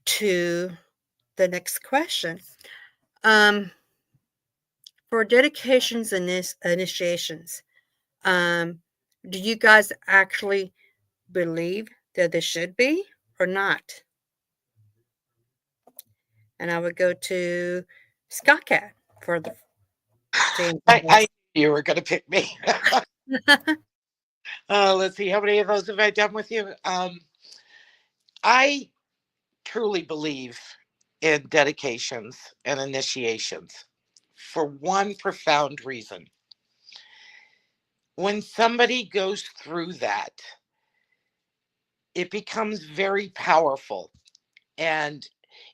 to the next question. For dedications and initiations, do you guys actually believe that they should be or not? And I would go to Scotcat for the I knew you were going to pick me. Let's see, how many of those have I done with you? I truly believe in dedications and initiations for one profound reason. When somebody goes through that, it becomes very powerful. And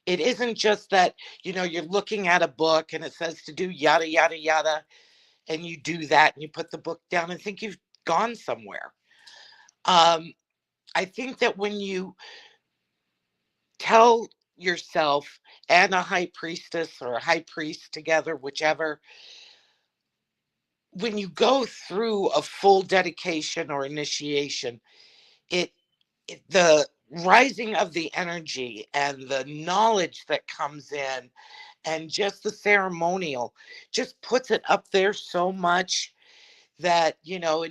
it isn't just that, you're looking at a book and it says to do yada, yada, yada, and you do that and you put the book down and think you've gone somewhere. I think that when you tell yourself and a high priestess or a high priest together, whichever, when you go through a full dedication or initiation, it, the rising of the energy and the knowledge that comes in and just the ceremonial just puts it up there so much that, you know,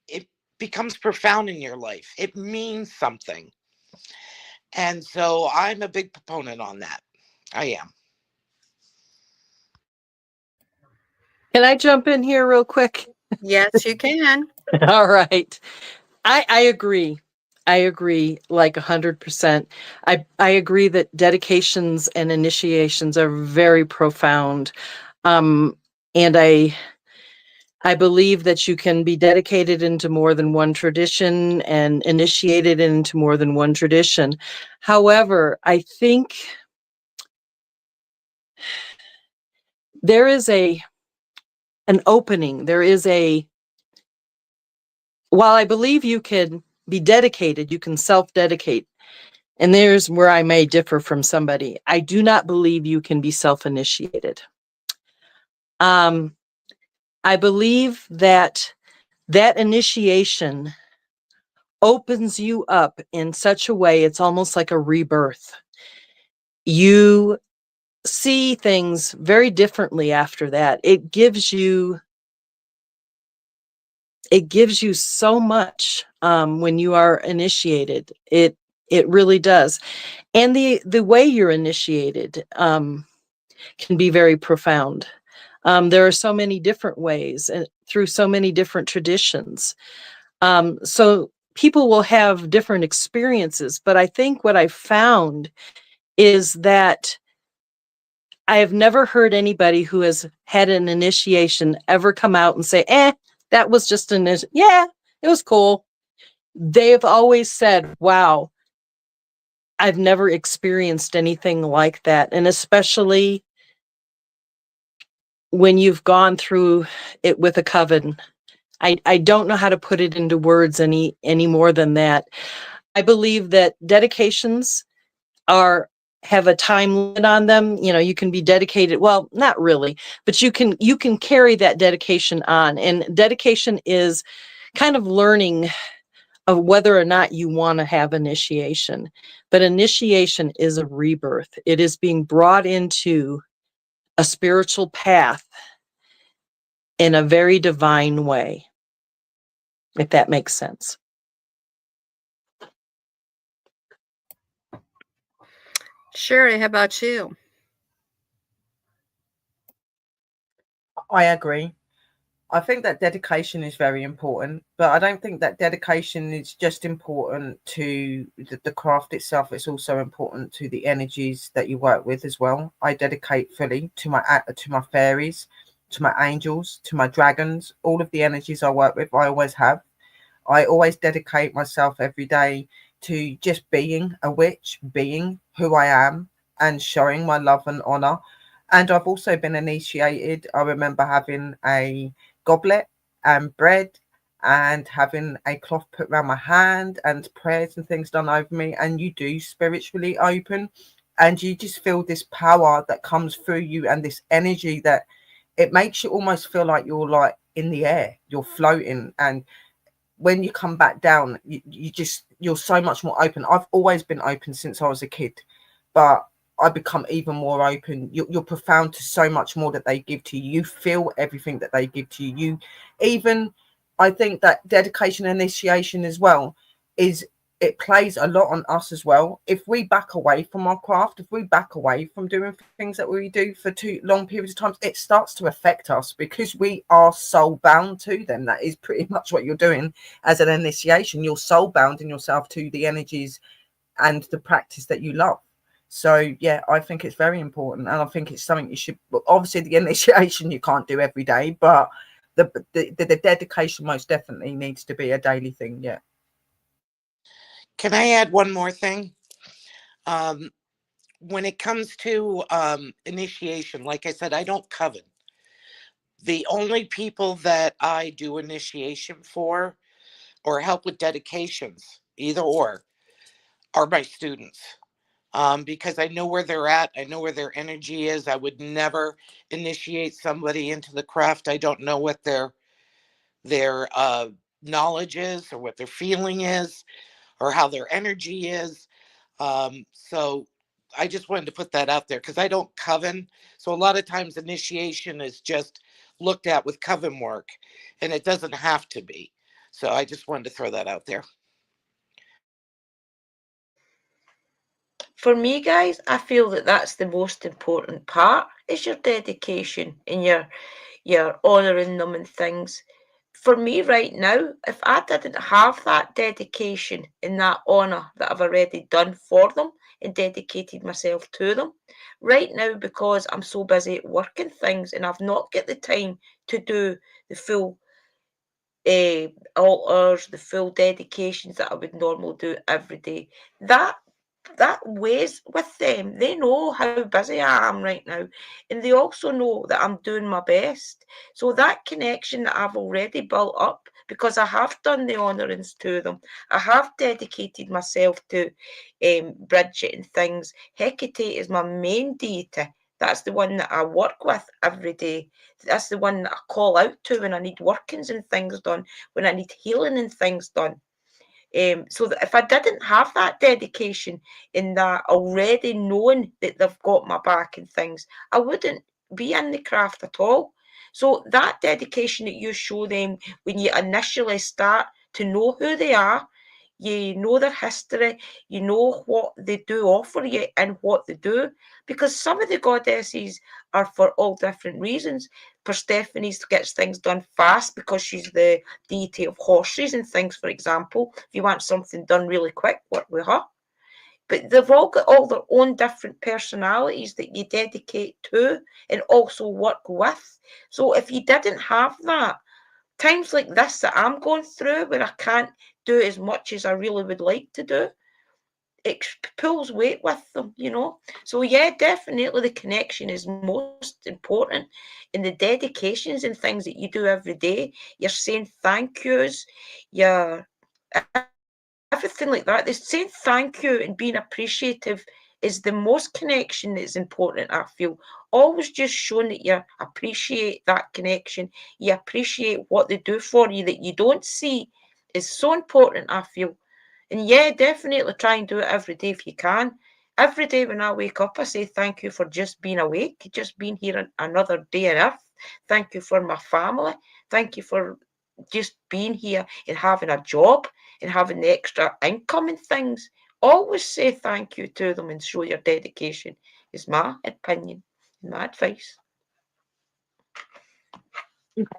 it becomes profound in your life. It means something. And so I'm a big proponent on that. I am. Can I jump in here real quick? Yes, you can. All right. I agree. I agree like 100%. I agree that dedications and initiations are very profound. And I believe that you can be dedicated into more than one tradition and initiated into more than one tradition. However, I think there is an opening. While I believe you can be dedicated, you can self-dedicate. And there's where I may differ from somebody. I do not believe you can be self-initiated. I believe that initiation opens you up in such a way, it's almost like a rebirth. You see things very differently after that. It gives you so much when you are initiated. It really does. And the way you're initiated can be very profound. There are so many different ways and through so many different traditions. So people will have different experiences, but I think what I've found is that I have never heard anybody who has had an initiation ever come out and say, that was just yeah, it was cool. They've always said, wow, I've never experienced anything like that. And especially when you've gone through it with a coven. I don't know how to put it into words any more than that. I believe that dedications have a time limit on them. You know, you can be dedicated. Well, not really, but you can carry that dedication on. And dedication is kind of learning of whether or not you want to have initiation. But initiation is a rebirth. It is being brought into a spiritual path in a very divine way, if that makes sense. Sherry, how about you? I agree. I think that dedication is very important, but I don't think that dedication is just important to the craft itself. It's also important to the energies that you work with as well. I dedicate fully to my fairies, to my angels, to my dragons. All of the energies I work with, I always have. I always dedicate myself every day to just being a witch, being who I am, and showing my love and honor. And I've also been initiated. I remember having a goblet and bread and having a cloth put around my hand and prayers and things done over me. And you do spiritually open and you just feel this power that comes through you and this energy that it makes you almost feel like you're like in the air, you're floating. And when you come back down, you're so much more open. I've always been open since I was a kid, but I become even more open. You're profound to so much more that they give to you. You feel everything that they give to you. I think that dedication and initiation as well it plays a lot on us as well. If we back away from our craft, if we back away from doing things that we do for too long periods of time, it starts to affect us because we are soul bound to them. That is pretty much what you're doing as an initiation. You're soul bounding yourself to the energies and the practice that you love. So yeah, I think it's very important, and I think it's something you should. Obviously, the initiation you can't do every day, but the dedication most definitely needs to be a daily thing. Yeah. Can I add one more thing? When it comes to initiation, like I said, I don't coven. The only people that I do initiation for or help with dedications, either or, are my students. because I know where they're at. I know where their energy is. I would never initiate somebody into the craft. I don't know what their knowledge is, or what their feeling is, or how their energy is. So I just wanted to put that out there because I don't coven. So a lot of times initiation is just looked at with coven work, and it doesn't have to be. So I just wanted to throw that out there. For me, guys, I feel that that's the most important part, is your dedication and your honouring them and things. For me right now, if I didn't have that dedication and that honour that I've already done for them and dedicated myself to them, right now, because I'm so busy working things and I've not got the time to do the full altars, the full dedications that I would normally do every day, that weighs with them. They know how busy I am right now, and they also know that I'm doing my best. So that connection that I've already built up, because I have done the honourings to them, I have dedicated myself to Bridget and things. Hecate is my main deity. That's the one that I work with every day. That's the one that I call out to when I need workings and things done, when I need healing and things done. So that if I didn't have that dedication in that already knowing that they've got my back and things, I wouldn't be in the craft at all. So that dedication that you show them when you initially start to know who they are, you know their history, you know what they do offer you and what they do, because some of the goddesses are for all different reasons. Persephone gets things done fast because she's the deity of horses and things, for example. If you want something done really quick, work with her. But they've all got all their own different personalities that you dedicate to and also work with. So if you didn't have that, times like this that I'm going through where I can't do as much as I really would like to do, it pulls weight with them, you know. So yeah, definitely the connection is most important, in the dedications and things that you do every day. You're saying thank yous, you're everything like that. The saying thank you and being appreciative is the most connection that's important, I feel. Always just showing that you appreciate that connection, you appreciate what they do for you that you don't see, is so important, I feel. And yeah, definitely try and do it every day if you can. Every day when I wake up, I say thank you for just being awake, just being here another day on earth. Thank you for my family. Thank you for just being here and having a job and having the extra income and things. Always say thank you to them and show your dedication, is my opinion and my advice.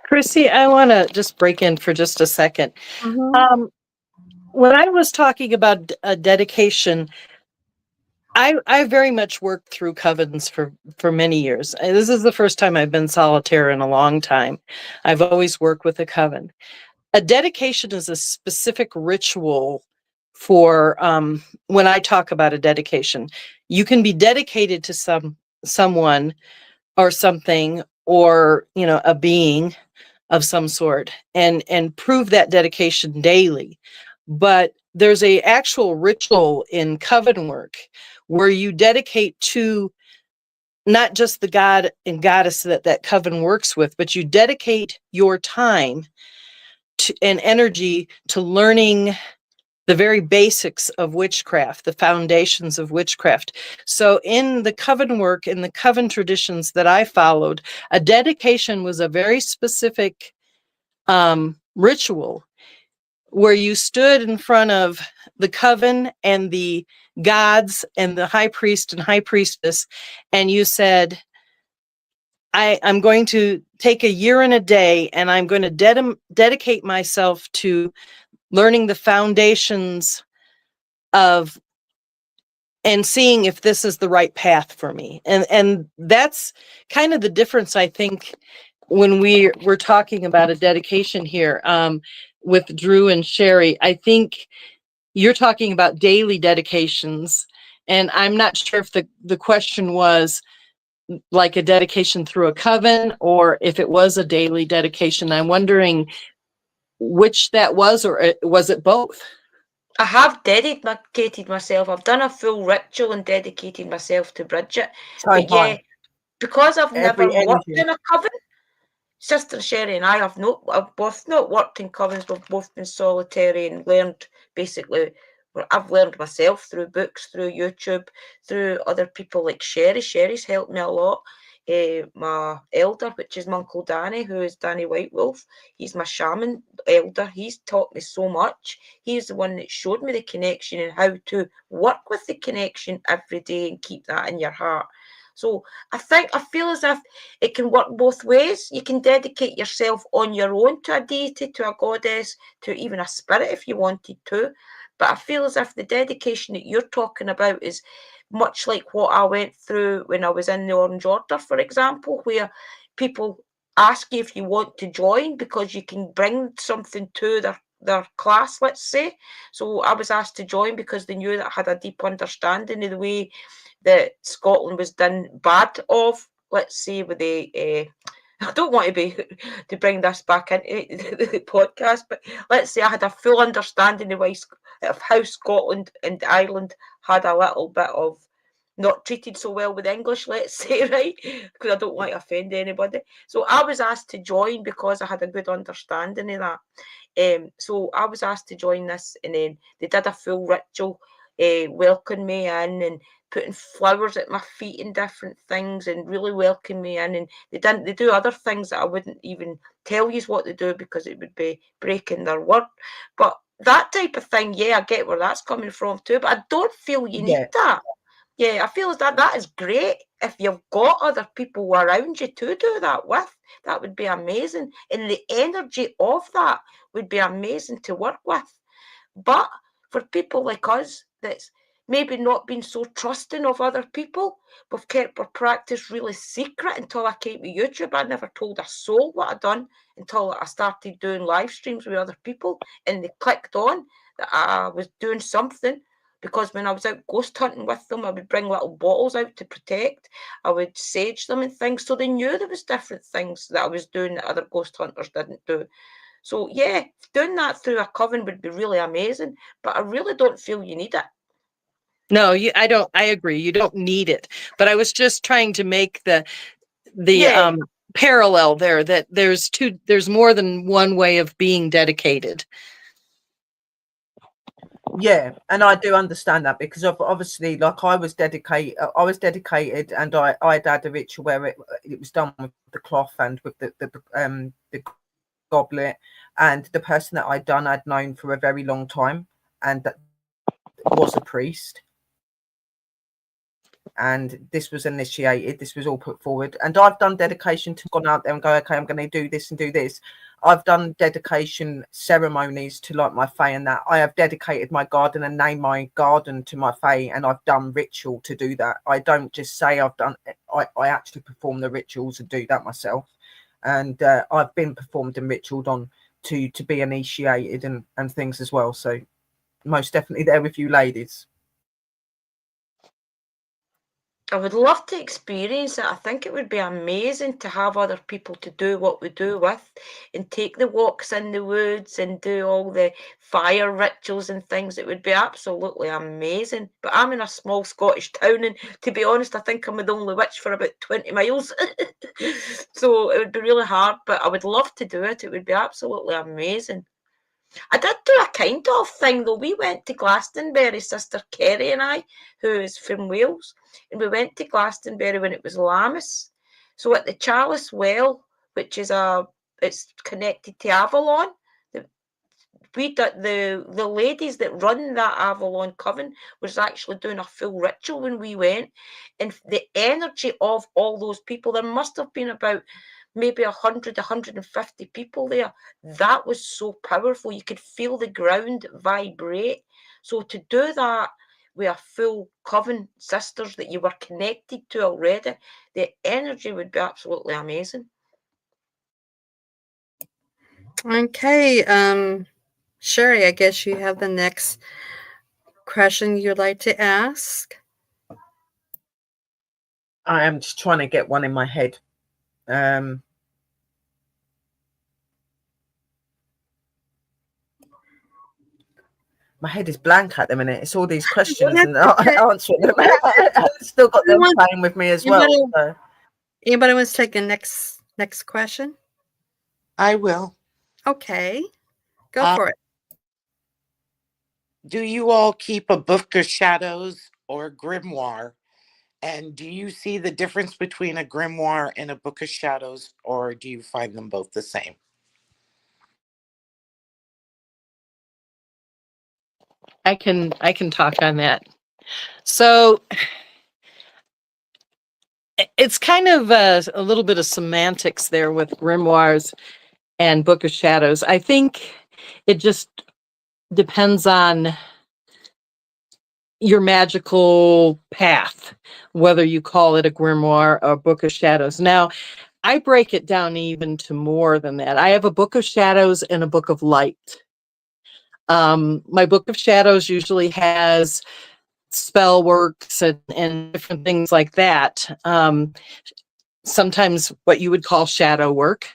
Chrissy, I want to just break in for just a second. When I was talking about a dedication, I very much worked through covens for many years. This is the first time I've been solitaire in a long time. I've always worked with a coven. A dedication is a specific ritual for when I talk about a dedication. You can be dedicated to someone or something, or a being of some sort, and prove that dedication daily. But there's a actual ritual in coven work where you dedicate to not just the god and goddess that coven works with, but you dedicate your time and energy to learning the very basics of witchcraft, the foundations of witchcraft. So in the coven work, in the coven traditions that I followed, a dedication was a very specific ritual where you stood in front of the coven and the gods and the high priest and high priestess, and you said, I'm going to take a year and a day, and I'm going to dedicate myself to learning the foundations of and seeing if this is the right path for me. And that's kind of the difference, I think, when we're talking about a dedication here with Drew and Sherry. I think you're talking about daily dedications, and I'm not sure if the question was like a dedication through a coven or if it was a daily dedication. I'm wondering which that was, or was it both? I have dedicated myself. I've done a full ritual and dedicated myself to Bridget. So But yeah, high. because I've never Every worked energy. in a coven, Sister Sherry and I have both not worked in covens. We've both been solitary and learned basically. I've learned myself through books, through YouTube, through other people like Sherry. Sherry's helped me a lot. My elder, which is my Uncle Danny, who is Danny White Wolf, he's my shaman elder. He's taught me so much. He's the one that showed me the connection and how to work with the connection every day and keep that in your heart. So I feel as if it can work both ways. You can dedicate yourself on your own to a deity, to a goddess, to even a spirit if you wanted to. But I feel as if the dedication that you're talking about is much like what I went through when I was in the Orange Order, for example, where people ask you if you want to join because you can bring something to their class, let's say. So I was asked to join because they knew that I had a deep understanding of the way that Scotland was done bad of, let's say, with the I don't want to bring this back into the podcast, but let's say I had a full understanding of how Scotland and Ireland had a little bit of not treated so well with English, let's say, right? Because I don't want to offend anybody. So I was asked to join because I had a good understanding of that. So I was asked to join this, and then they did a full ritual, welcoming me in and putting flowers at my feet and different things, and really welcoming me in. And they do other things that I wouldn't even tell you what they do because it would be breaking their word. But that type of thing, yeah, I get where that's coming from too. But I don't feel you need that. Yeah, I feel as that is great if you've got other people around you to do that with. That would be amazing. And the energy of that would be amazing to work with. But for people like us that's maybe not been so trusting of other people, we've kept our practice really secret until I came to YouTube. I never told a soul what I'd done until I started doing live streams with other people, and they clicked on that I was doing something. Because when I was out ghost hunting with them, I would bring little bottles out to protect. I would sage them and things, so they knew there was different things that I was doing that other ghost hunters didn't do. So yeah, doing that through a coven would be really amazing, but I really don't feel you need it. No, I don't. I agree. You don't need it. But I was just trying to make the parallel there, that there's more than one way of being dedicated. Yeah, and I do understand that, because obviously, like, I was dedicated, and I had a ritual where it was done with the cloth and with the goblet, and the person that I'd known for a very long time, and that was a priest. And this was initiated, this was all put forward, and I've done dedication to gone out there and go, okay, I'm going to do this and do this. I've done dedication ceremonies to, like, my fae, and that I have dedicated my garden and named my garden to my fae, and I've done ritual to do that. I don't just say I've done it, I actually perform the rituals and do that myself. And I've been performed and ritualed on to be initiated and things as well. So most definitely there with you ladies. I would love to experience it. I think it would be amazing to have other people to do what we do with, and take the walks in the woods and do all the fire rituals and things. It would be absolutely amazing. But I'm in a small Scottish town, and to be honest, I think I'm the only witch for about 20 miles. So it would be really hard, but I would love to do it. It would be absolutely amazing. I did do a kind of thing though. We went to Glastonbury, Sister Kerry and I, who is from Wales, and we went to Glastonbury when it was Lammas. So at the Chalice Well, which is it's connected to Avalon. The ladies that run that Avalon coven was actually doing a full ritual when we went, and the energy of all those people, there must have been about maybe 150 people there. That was so powerful. You could feel the ground vibrate. So to do that with a full coven sisters that you were connected to already, the energy would be absolutely amazing. Okay, Sherry, I guess you have the next question you'd like to ask. I am just trying to get one in my head. My head is blank at the minute. It's all these questions that's and okay. answering them. I've still got them Anyone- playing with me as well. anybody- So. Anybody wants to take the next question? I will. Okay, go Uh, for it. Do you all keep a book of shadows or grimoire? And do you see the difference between a grimoire and a book of shadows, or do you find them both the same? I can talk on that. So it's kind of a little bit of semantics there with grimoires and Book of Shadows. I think it just depends on your magical path, whether you call it a grimoire or a Book of Shadows. Now, I break it down even to more than that. I have a Book of Shadows and a Book of Light. My Book of Shadows usually has spell works and different things like that. Sometimes what you would call shadow work.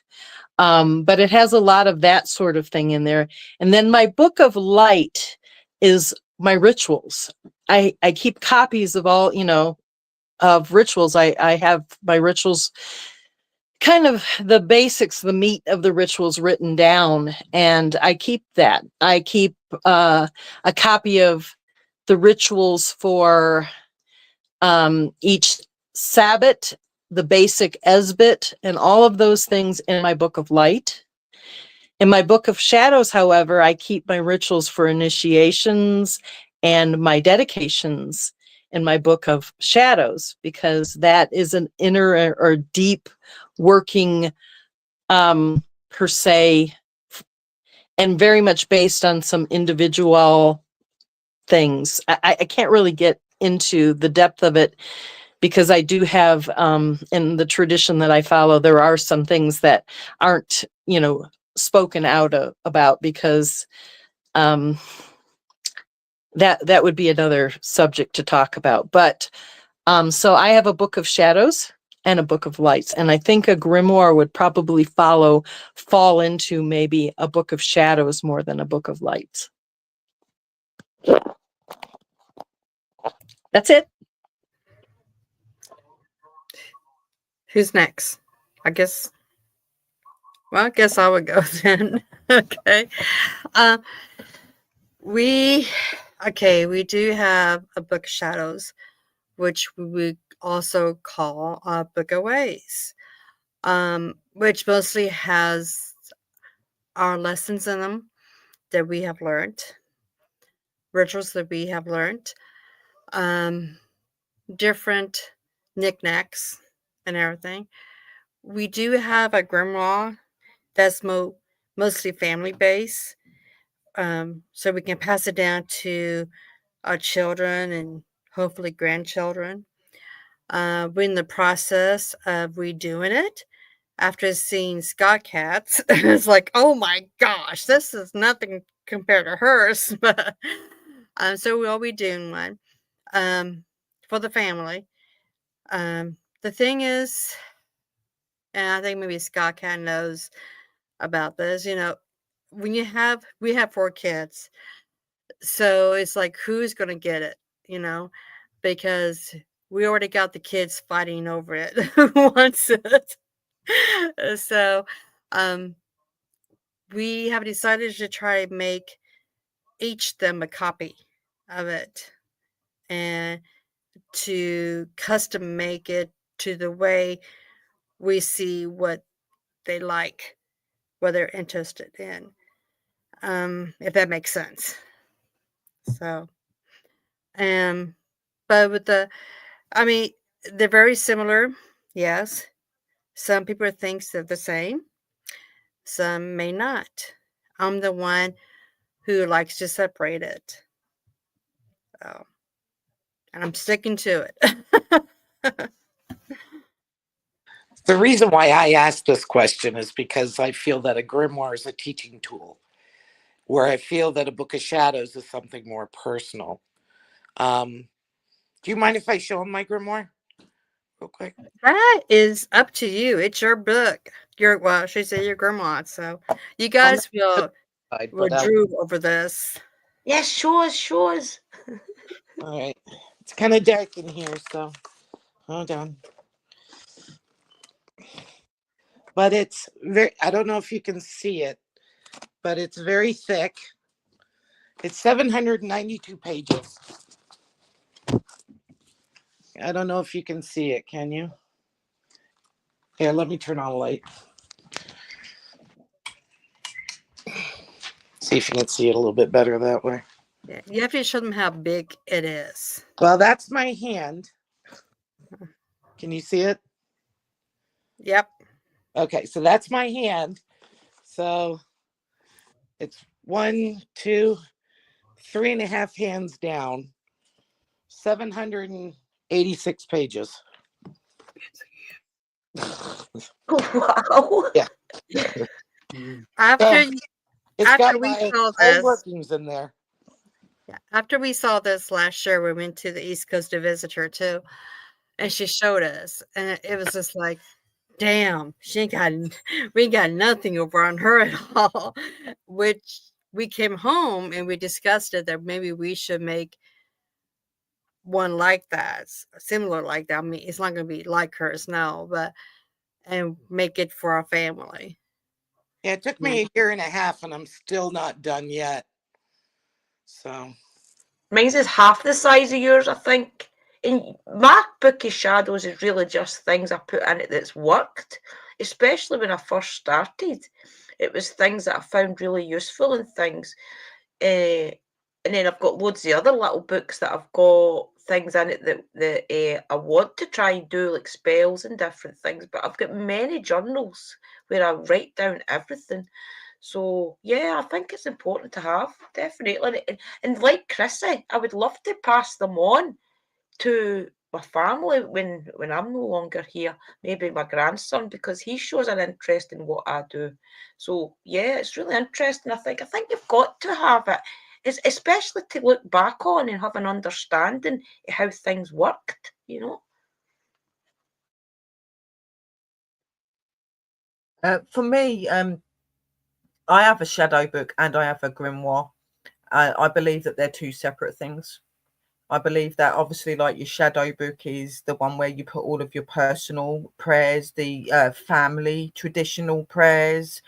But it has a lot of that sort of thing in there. And then my Book of Light is my rituals. I keep copies of all, of rituals. I have my rituals, kind of the basics, the meat of the rituals written down, and I keep that. I keep a copy of the rituals for each Sabbat, the basic Esbit, and all of those things in my Book of Light. In my Book of Shadows, however, I keep my rituals for initiations and my dedications in my Book of Shadows, because that is an inner or deep working, per se, and very much based on some individual things. I can't really get into the depth of it, because I do have, in the tradition that I follow, there are some things that aren't, spoken out about, because that would be another subject to talk about. But so I have a Book of Shadows and a Book of Lights, and I think a grimoire would probably fall into maybe a Book of Shadows more than a Book of Lights. That's it. Who's next? I guess. Well, I guess I would go then. Okay. We do have a Book of Shadows, which we would also call a Book of Ways, which mostly has our lessons in them that we have learned, rituals that we have learned, different knickknacks and everything. We do have a grimoire that's mostly family based, so we can pass it down to our children and hopefully grandchildren. We're in the process of redoing it after seeing Scotcat's. It's like, oh my gosh, this is nothing compared to hers. But so we'll be doing one for the family. The thing is, and I think maybe Scotcat knows about this, when we have 4 kids. So it's like, who's going to get it, because we already got the kids fighting over it. Who wants it? So we have decided to try to make each them a copy of it and to custom make it to the way we see what they like, what they're interested in, if that makes sense. So, but with they're very similar, yes. Some people think they're the same, some may not. I'm the one who likes to separate it. So, and I'm sticking to it. The reason why I asked this question is because I feel that a grimoire is a teaching tool, where I feel that a Book of Shadows is something more personal. Do you mind if I show them my grimoire real quick? That is up to you. It's your book. She said your grandma. So you guys will But drool over this. Yes, show us, show us. All right. It's kind of dark in here, so hold on. But it's very, I don't know if you can see it, but it's very thick. It's 792 pages. I don't know if you can see it. Can you? Here, let me turn on a light. See if you can see it a little bit better that way. Yeah, you have to show them how big it is. Well, that's my hand. Can you see it? Yep. Okay, so that's my hand. So it's 1, 2, 3.5 hands down. 786 pages. Wow. Yeah. After It's after got we my saw whole this, workings in there. yeah, after we saw this last year, we went to the East Coast to visit her too, and she showed us, and it was just like, damn, she ain't got, we ain't got nothing over on her at all. Which we came home and we discussed it that maybe we should make one like that, similar like that. I mean, it's not going to be like hers, no, but and make it for our family. Yeah, it took me 1.5 years and I'm still not done yet. So Mine's is half the size of yours, I think. And my book of shadows is really just things I put in it that's worked, especially when I first started. It was things that I found really useful and things. And then I've got loads of other little books that I've got things in it that I want to try and do, like spells and different things. But I've got many journals where I write down everything. So yeah, I think it's important to have, definitely. And like Chrissy, I would love to pass them on to my family when I'm no longer here. Maybe my grandson, because he shows an interest in what I do. So yeah, it's really interesting. I think you've got to have it. It's especially to look back on and have an understanding of how things worked, you know. For me, I have a shadow book and I have a grimoire. I believe that they're two separate things. I believe that obviously, like your shadow book is the one where you put all of your personal prayers, the family traditional prayers,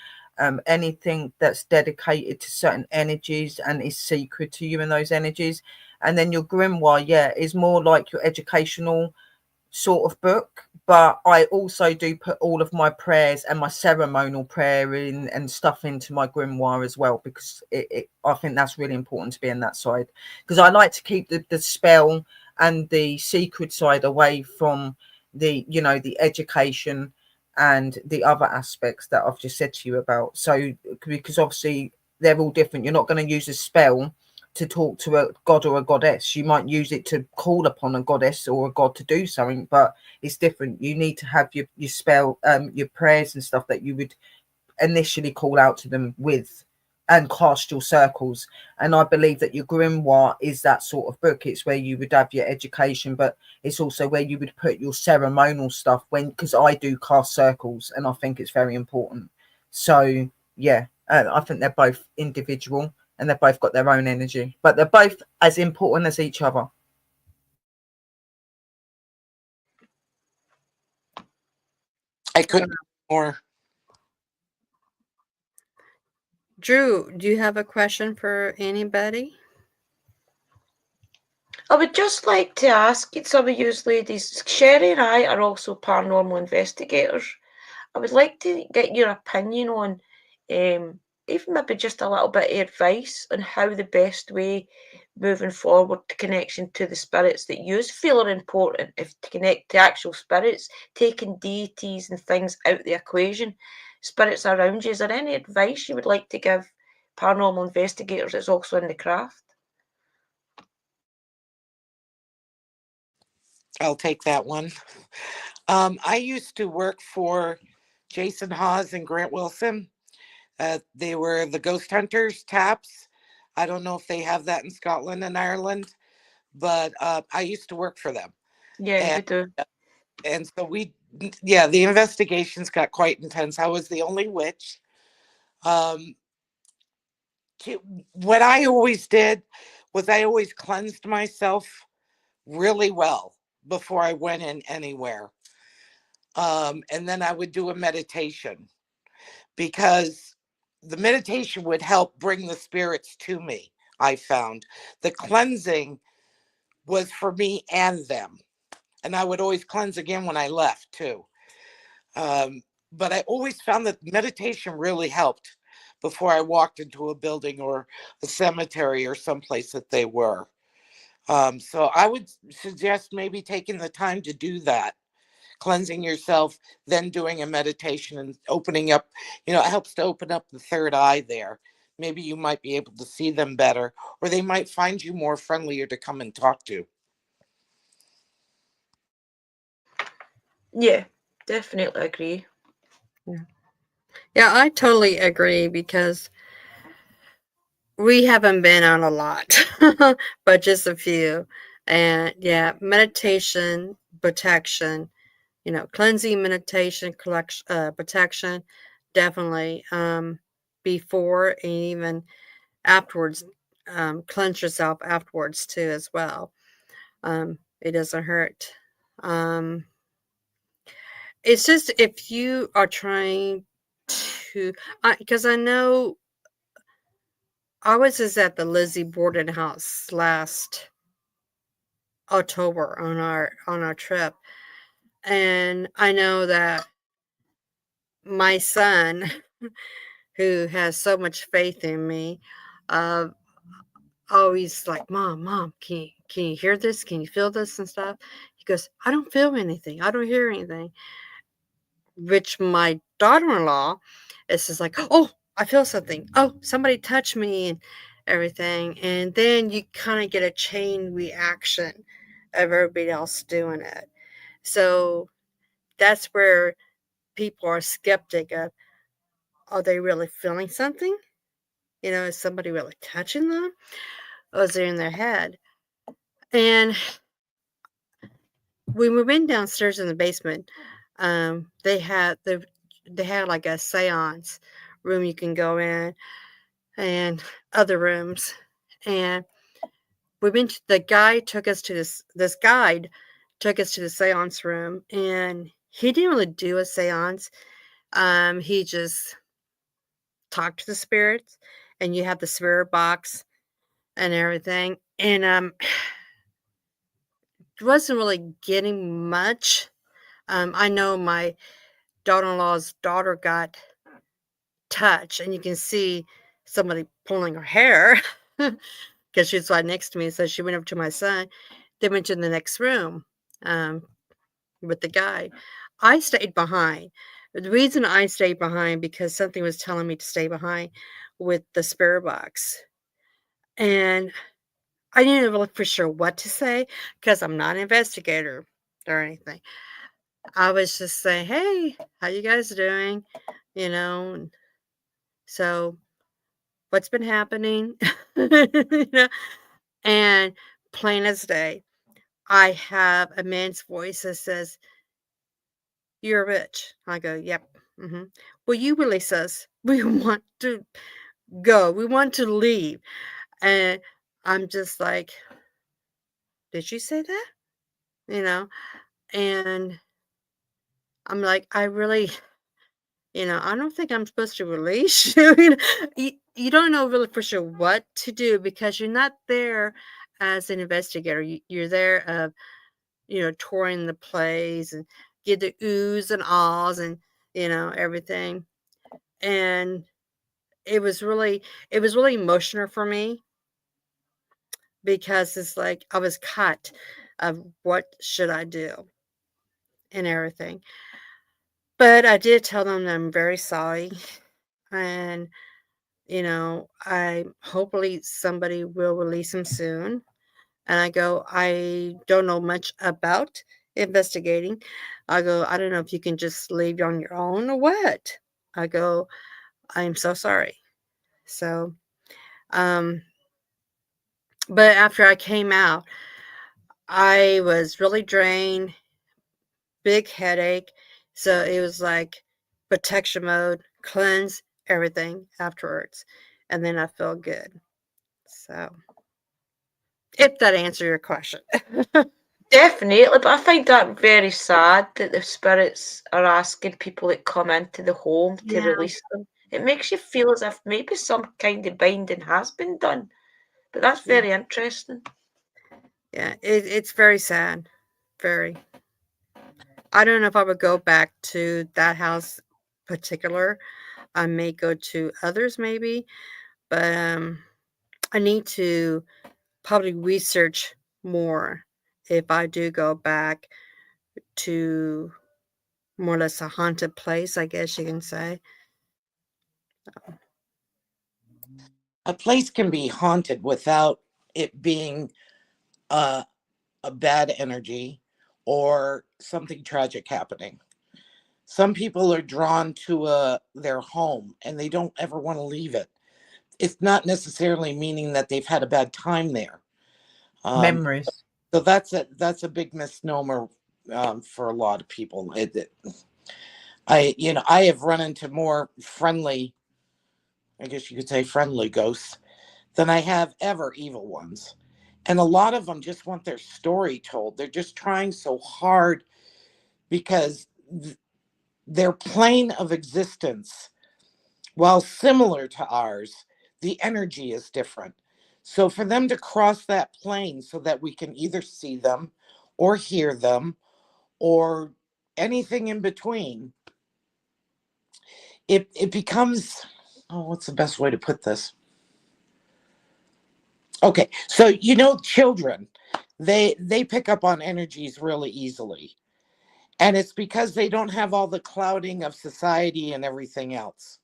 anything that's dedicated to certain energies and is secret to you in those energies. And then your grimoire, yeah, is more like your educational sort of book, but I also do put all of my prayers and my ceremonial prayer in and stuff into my grimoire as well, because I think that's really important to be in that side, because I like to keep the spell and the secret side away from the the education and the other aspects that I've just said to you about. So because obviously they're all different, you're not going to use a spell to talk to a god or a goddess. You might use it to call upon a goddess or a god to do something, but it's different. You need to have your spell, your prayers and stuff that you would initially call out to them with and cast your circles. And I believe that your grimoire is that sort of book. It's where you would have your education, but it's also where you would put your ceremonial stuff, when because I do cast circles and I think it's very important. So yeah, I think they're both individual and they've both got their own energy, but they're both as important as each other. I couldn't more. Drew, do you have a question for anybody? I would just like to ask some of you ladies, Sherry and I are also paranormal investigators. I would like to get your opinion on, even maybe just a little bit of advice on how the best way moving forward to connection to the spirits that you feel are important, if to connect to actual spirits, taking deities and things out the equation, spirits around you. Is there any advice you would like to give paranormal investigators that's also in the craft? I'll take that one. I used to work for Jason Hawes and Grant Wilson. They were the Ghost Hunters taps. I don't know if they have that in Scotland and Ireland, but I used to work for them. Yeah, And, we do. and so the investigations got quite intense. I was the only witch. what I always did was I always cleansed myself really well before I went in anywhere. And then I would do a meditation, because the meditation would help bring the spirits to me. I found the cleansing was for me and them. And I would always cleanse again when I left too. But I always found that meditation really helped before I walked into a building or a cemetery or someplace that they were. So I would suggest maybe taking the time to do that, cleansing yourself, then doing a meditation and opening up, it helps to open up the third eye there. Maybe you might be able to see them better, or they might find you more friendlier to come and talk to. Yeah, definitely agree. Yeah, I totally agree, because we haven't been on a lot, but just a few. And yeah, meditation, protection, cleansing, meditation, protection, definitely. Before and even afterwards, cleanse yourself afterwards too, as well. It doesn't hurt. It's just if you are trying to, because I know I was just at the Lizzie boarding house last October on our trip, and I know that my son, who has so much faith in me, uh, always like, Mom, can you hear this? Can you feel this and stuff? He goes, I don't feel anything. I don't hear anything. Which my daughter-in-law is just like, oh, I feel something. Oh, somebody touched me and everything. And then you kind of get a chain reaction of everybody else doing it. So that's where people are skeptic of, are they really feeling something? Is somebody really touching them? Or is it in their head? And when we went downstairs in the basement, they had like a seance room you can go in, and other rooms. And the guide took us to this guide took us to the seance room, and he didn't really do a seance. He just talked to the spirits, and you have the spirit box and everything. And wasn't really getting much. I know my daughter-in-law's daughter got touched, and you can see somebody pulling her hair because she's right next to me. So she went up to my son. They went to the next room with the guide. I stayed behind. The reason I stayed behind, because something was telling me to stay behind with the spirit box. And I didn't really for sure what to say, because I'm not an investigator or anything. I was just saying, hey, how you guys doing? And so what's been happening? And plain as day, I have a man's voice that says, you're a witch. I go, yep. Well, you release us. We want to go. We want to leave. And I'm just like, did you say that? And I'm like, I really, I don't think I'm supposed to release you. You don't know really for sure what to do, because you're not there as an investigator. You're there touring the plays and get the oohs and ahs and, everything. And it was really emotional for me, because it's like I was caught of what should I do and everything. But I did tell them that I'm very sorry. And, I hopefully somebody will release him soon. And I go, I don't know much about investigating. I go, I don't know if you can just leave on your own or what. I go, I'm so sorry. So, but after I came out, I was really drained, big headache. So it was like protection mode, cleanse everything afterwards. and then I feel good. So, if that answers your question. Definitely, but I find that very sad that the spirits are asking people that come into the home to Yeah. release them. It makes you feel as if maybe some kind of binding has been done. But that's very interesting. Yeah, it's very sad. Very. I don't know if I would go back to that house particular. I may go to others maybe, but I need to probably research more if I do go back to more or less a haunted place, I guess you can say. A place can be haunted without it being a bad energy or something tragic happening. Some people are drawn to their home and they don't ever want to leave it. It's not necessarily meaning that they've had a bad time there. Memories. So that's a big misnomer for a lot of people. I have run into more friendly, I guess you could say friendly ghosts than I have ever evil ones. And a lot of them just want their story told. They're just trying so hard because their plane of existence, while similar to ours, the energy is different. So for them to cross that plane so that we can either see them or hear them or anything in between, it becomes, oh, what's the best way to put this? Okay, so children, they pick up on energies really easily. And it's because they don't have all the clouding of society and everything else.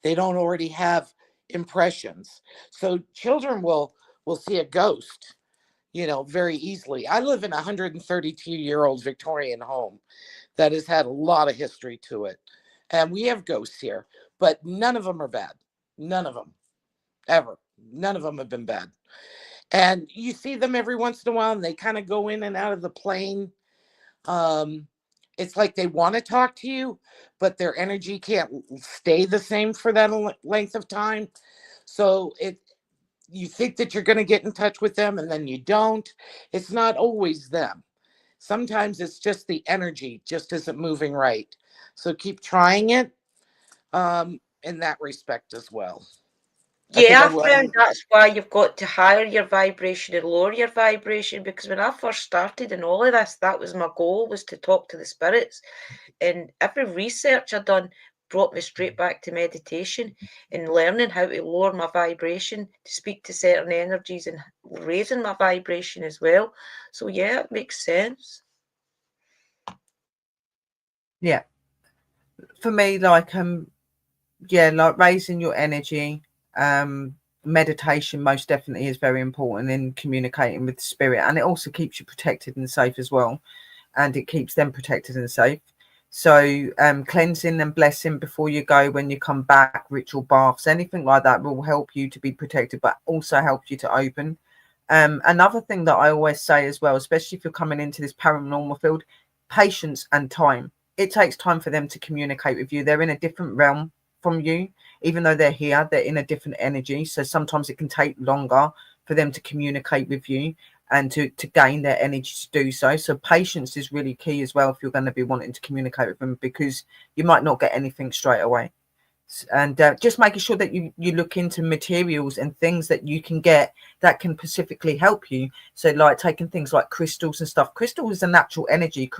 They don't already have impressions. So children will see a ghost, very easily. I live in a 132-year-old Victorian home that has had a lot of history to it. And we have ghosts here, but none of them are bad. None of them, ever. None of them have been bad. And you see them every once in a while, and they kind of go in and out of the plane. It's like they want to talk to you, but their energy can't stay the same for that length of time. So you think that you're going to get in touch with them, and then you don't. It's not always them. Sometimes it's just the energy just isn't moving right. So keep trying it in that respect as well. Yeah, I found that's why you've got to higher your vibration and lower your vibration, because when I first started in all of this, that was my goal, was to talk to the spirits. And every research I done brought me straight back to meditation and learning how to lower my vibration to speak to certain energies and raising my vibration as well. So yeah, it makes sense. Yeah. For me, like like raising your energy, meditation most definitely is very important in communicating with the spirit, and it also keeps you protected and safe as well, and it keeps them protected and safe. So cleansing and blessing before you go, when you come back, ritual baths, anything like that will help you to be protected, but also help you to open. Another thing that I always say as well, especially if you're coming into this paranormal field, patience and time. It takes time for them to communicate with you. They're in a different realm from you. Even though they're here, they're in a different energy. So sometimes it can take longer for them to communicate with you and to gain their energy to do so. So patience is really key as well if you're going to be wanting to communicate with them, because you might not get anything straight away. And just making sure that you look into materials and things that you can get that can specifically help you. So like taking things like crystals and stuff. Crystal is a natural energy.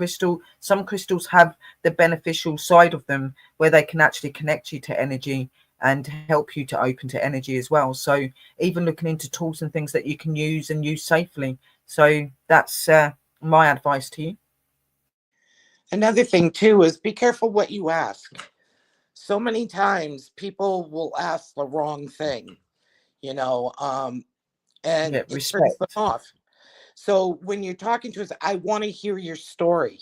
Some crystals have the beneficial side of them where they can actually connect you to energy and help you to open to energy as well. So even looking into tools and things that you can use and use safely. So that's my advice to you. Another thing too is be careful what you ask. So many times people will ask the wrong thing, and it turns them off. So when you're talking to us, I want to hear your story.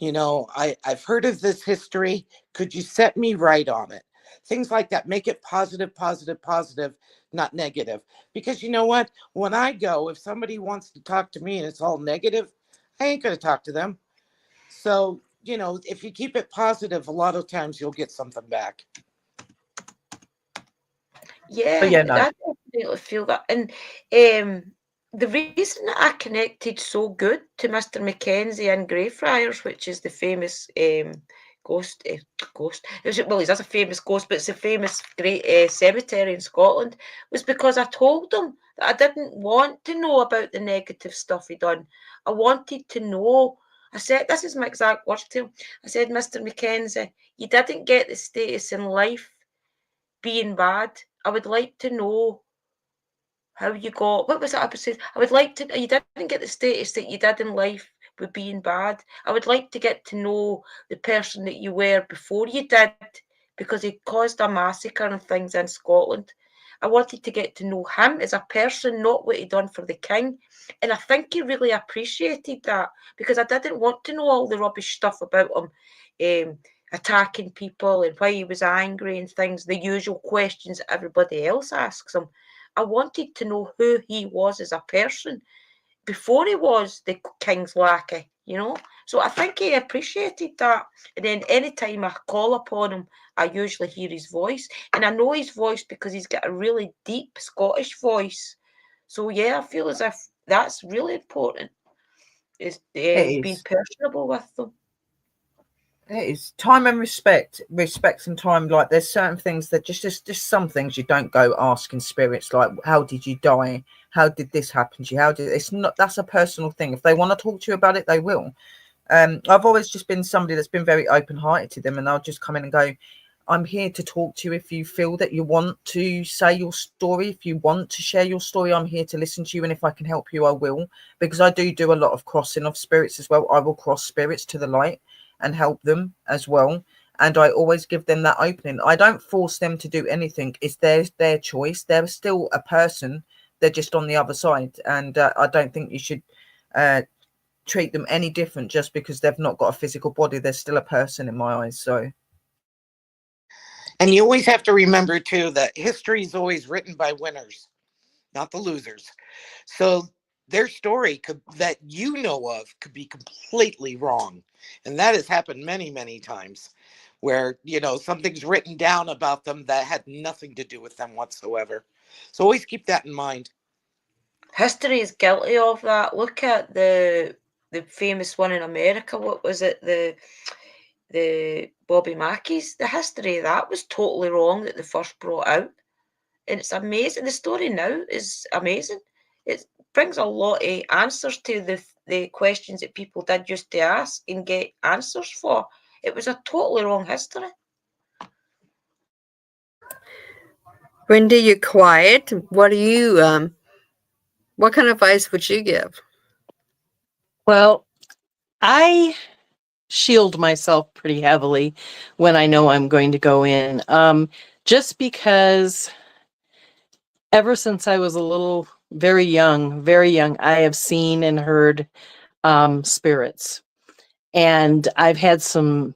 I've heard of this history. Could you set me right on it? Things like that. Make it positive, positive, positive, not negative. Because you know what? When I go, if somebody wants to talk to me and it's all negative, I ain't going to talk to them. So, if you keep it positive, a lot of times you'll get something back. Yeah, But yeah, no. I definitely feel that. And the reason that I connected so good to Mr. Mackenzie in Greyfriars, which is the famous ghost, ghost, well, he's a famous ghost, but it's a famous great cemetery in Scotland, was because I told him that I didn't want to know about the negative stuff he done. I wanted to know. I said, this is my exact words to him. I said, Mr. Mackenzie, you didn't get the status in life being bad. I would like to know how you got, what was that episode? I would like to, you didn't get the status that you did in life with being bad. I would like to get to know the person that you were before you did, because he caused a massacre and things in Scotland. I wanted to get to know him as a person, not what he done for the king. And I think he really appreciated that, because I didn't want to know all the rubbish stuff about him, attacking people and why he was angry and things, the usual questions that everybody else asks him. I wanted to know who he was as a person before he was the king's lackey, you know. So I think he appreciated that. And then anytime I call upon him, I usually hear his voice. And I know his voice because he's got a really deep Scottish voice. So yeah, I feel as if that's really important, is being is. personable with them. It is time and respect and time. Like there's certain things that just some things you don't go asking spirits, like how did you die, how did this happen to you, how did it's not, that's a personal thing. If they want to talk to you about it, they will. I've always just been somebody that's been very open-hearted to them, and I'll just come in and go, I'm here to talk to you. If you feel that you want to say your story, if you want to share your story, I'm here to listen to you, and if I can help you, I will, because I do a lot of crossing of spirits as well. I will cross spirits to the light and help them as well, and I always give them that opening. I don't force them to do anything. It's their choice. They're still a person, they're just on the other side, and I don't think you should treat them any different just because they've not got a physical body. They're still a person in my eyes. So, and you always have to remember too that history is always written by winners, not the losers. So their story that you know of could be completely wrong. And that has happened many, many times where, something's written down about them that had nothing to do with them whatsoever. So always keep that in mind. History is guilty of that. Look at the famous one in America. What was it? The Bobby Mackey's. The history of that was totally wrong that they first brought out. And it's amazing. The story now is amazing. It brings a lot of answers to the questions that people did used to ask and get answers for. It was a totally wrong history. Wendy, you're quiet. What do you what kind of advice would you give? Well, I shield myself pretty heavily when I know I'm going to go in, just because ever since I was very young, I have seen and heard spirits, and I've had some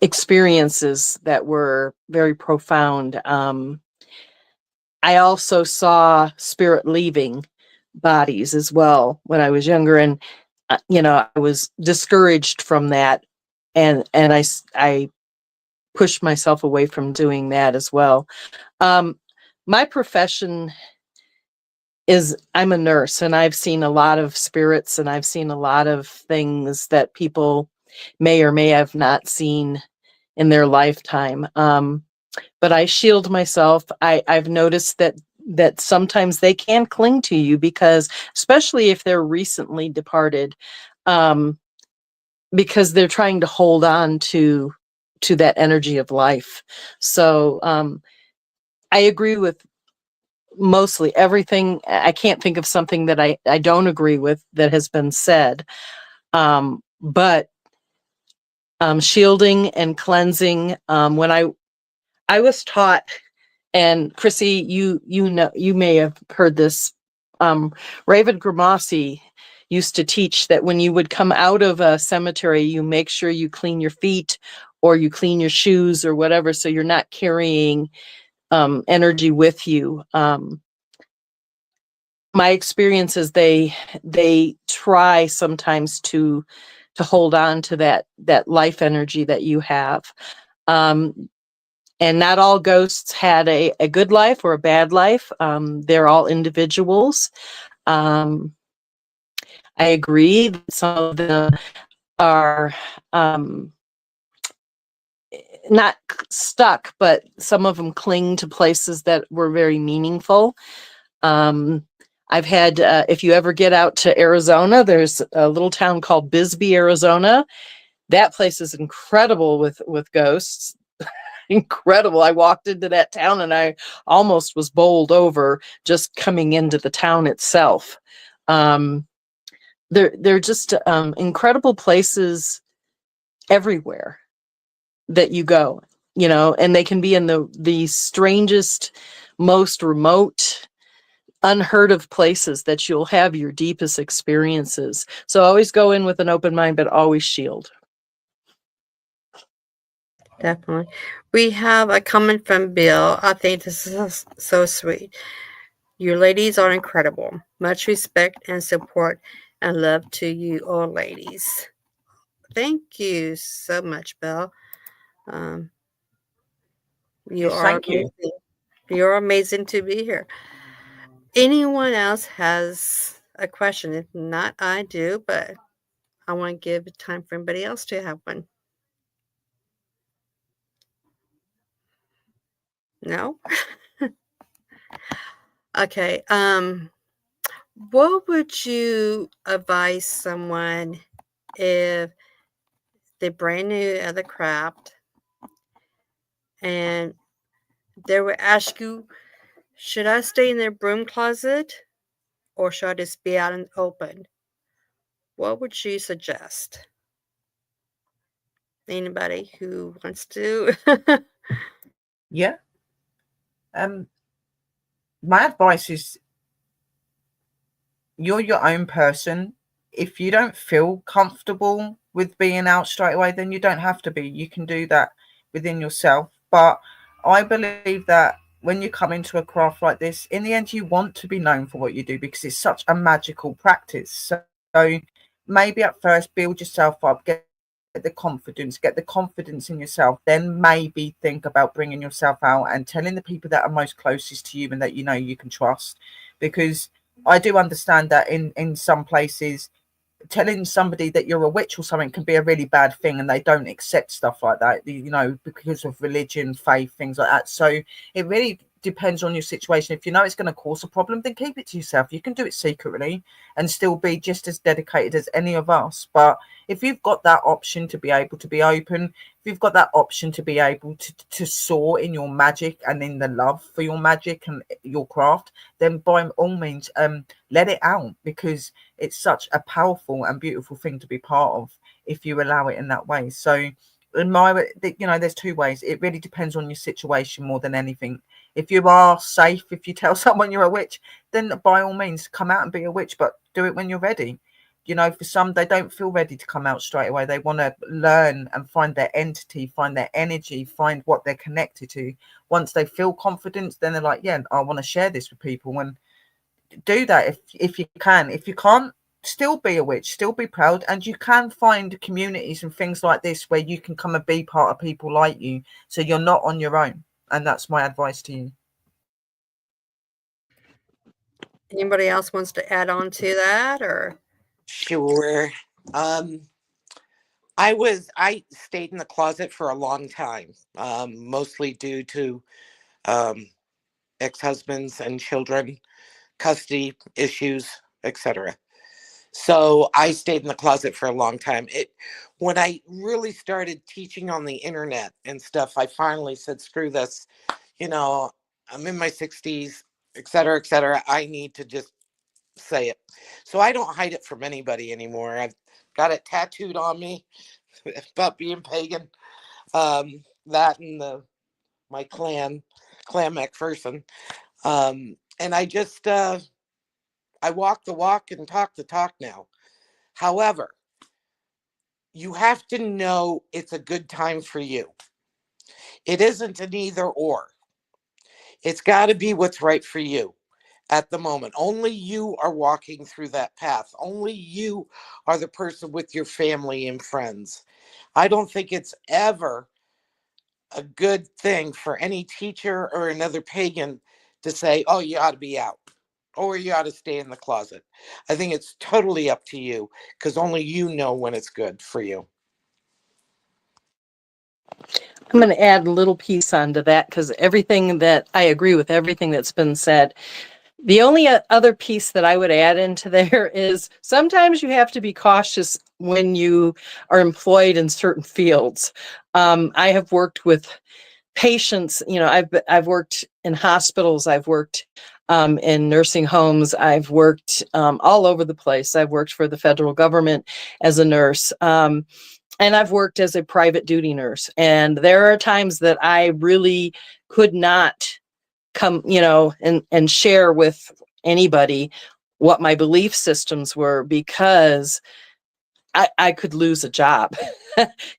experiences that were very profound. I also saw spirit leaving bodies as well when I was younger, and I was discouraged from that, and I pushed myself away from doing that as well. My profession is, I'm a nurse, and I've seen a lot of spirits, and I've seen a lot of things that people may or may have not seen in their lifetime. But I shield myself. I've noticed that sometimes they can cling to you, because especially if they're recently departed, because they're trying to hold on to that energy of life. So I agree with mostly everything. I can't think of something that I don't agree with that has been said. But shielding and cleansing, when I was taught, and Chrissy, you know, you may have heard this. Raven Grimassi used to teach that when you would come out of a cemetery, you make sure you clean your feet or you clean your shoes or whatever, so you're not carrying energy with you. My experience is they try sometimes to hold on to that life energy that you have. And not all ghosts had a good life or a bad life. They're all individuals. I agree that some of them are not stuck, but some of them cling to places that were very meaningful. I've had, if you ever get out to Arizona, there's a little town called Bisbee, Arizona. That place is incredible with ghosts. Incredible. I walked into that town and I almost was bowled over just coming into the town itself. They're just incredible places everywhere that you go, you know, and they can be in the strangest, most remote, unheard of places that you'll have your deepest experiences. So always go in with an open mind, but always shield. Definitely. We have a comment from Bill. I think this is so sweet. You ladies are incredible. Much respect and support and love to you all ladies. Thank you so much, Bill. Um, you Yes, are thank you. amazing. You're amazing to be here. Anyone else has a question? If not, I do, but I want to give time for anybody else to have one. No? Okay. What would you advise someone if they're brand new at the craft and they would ask you, should I stay in their broom closet or should I just be out and open? What would you suggest? Anybody who wants to? Yeah. My advice is you're your own person. If you don't feel comfortable with being out straight away, then you don't have to be. You can do that within yourself. But I believe that when you come into a craft like this, in the end, you want to be known for what you do because it's such a magical practice. So maybe at first build yourself up, get the confidence in yourself, then maybe think about bringing yourself out and telling the people that are most closest to you and that you know you can trust. Because I do understand that in some places telling somebody that you're a witch or something can be a really bad thing and they don't accept stuff like that, you know, because of religion, faith, things like that. So it really depends on your situation. If you know it's going to cause a problem, then keep it to yourself. You can do it secretly and still be just as dedicated as any of us. But if you've got that option to be able to be open, if you've got that option to be able to soar in your magic and in the love for your magic and your craft, then by all means let it out, because it's such a powerful and beautiful thing to be part of if you allow it in that way. So in my, you know, there's two ways. It really depends on your situation more than anything. If you are safe, if you tell someone you're a witch, then by all means come out and be a witch, but do it when you're ready. You know, for some, they don't feel ready to come out straight away. They want to learn and find their entity, find their energy, find what they're connected to. Once they feel confidence, then they're like, yeah, I want to share this with people. And do that if you can. If you can't, still be a witch, still be proud, and you can find communities and things like this where you can come and be part of people like you, so you're not on your own. And that's my advice to you. Anybody else wants to add on to that, or? Sure. Um, I stayed in the closet for a long time, mostly due to um, ex-husbands and children, custody issues, etc. So I stayed in the closet for a long time. When I really started teaching on the internet and stuff, I finally said, screw this. You know, I'm in my 60s, etc., etc. I need to just say it. So I don't hide it from anybody anymore. I've got it tattooed on me about being pagan. That and my clan McPherson. And I just I walk the walk and talk the talk now. However, you have to know it's a good time for you. It isn't an either or. It's got to be what's right for you at the moment. Only you are walking through that path. Only you are the person with your family and friends. I don't think it's ever a good thing for any teacher or another pagan to say, oh, you ought to be out or you ought to stay in the closet. I think it's totally up to you because only you know when it's good for you. I'm going to add a little piece onto that because everything that I agree with everything that's been said. The only other piece that I would add into there is sometimes you have to be cautious when you are employed in certain fields. I have worked with patients, I've worked in hospitals, I've worked in nursing homes, I've worked all over the place. I've worked for the federal government as a nurse. And I've worked as a private duty nurse. And there are times that I really could not come, and share with anybody what my belief systems were because I could lose a job.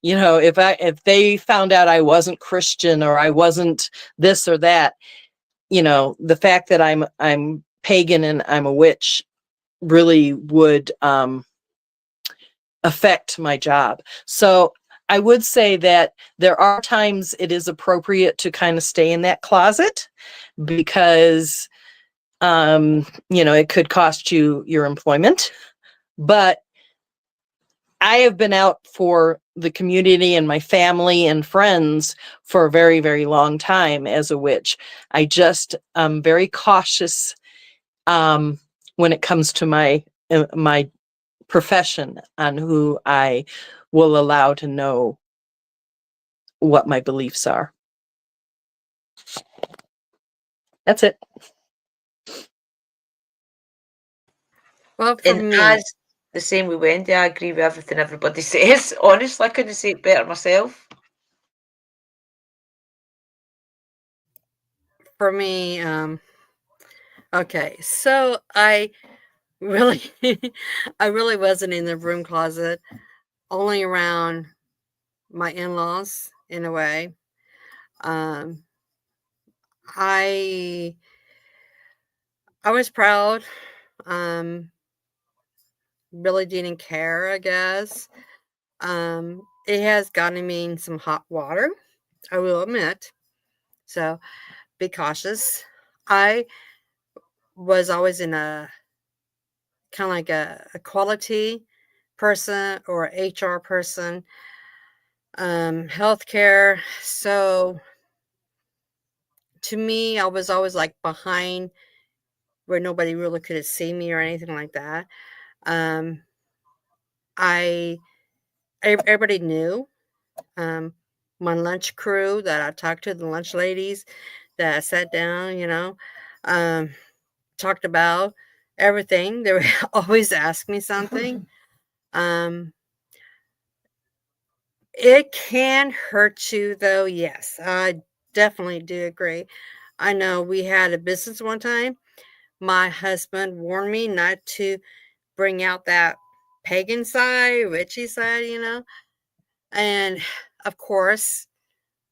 If they found out I wasn't Christian or I wasn't this or that, the fact that I'm pagan and I'm a witch really would affect my job. So I would say that there are times it is appropriate to kind of stay in that closet because, it could cost you your employment. But I have been out for the community and my family and friends for a very, very long time as a witch. I just am very cautious when it comes to my profession on who I will allow to know what my beliefs are. That's it. Well, for And me, as the same with Wendy, I agree with everything everybody says. Honestly, I couldn't say it better myself. for me, okay, so I really, I really wasn't in the broom closet, only around my in-laws in a way. Um, I was proud. Um, really didn't care, I guess. It has gotten me in some hot water, I will admit. So be cautious. I was always in a kind of like a quality person or HR person, healthcare. So to me, I was always like behind where nobody really could see me or anything like that. Um, everybody knew. My lunch crew that I talked to, the lunch ladies that I sat down, talked about everything. They would always ask me something. It can hurt you though. Yes, I definitely do agree. I know we had a business one time. My husband warned me not to bring out that pagan side, witchy side. And of course,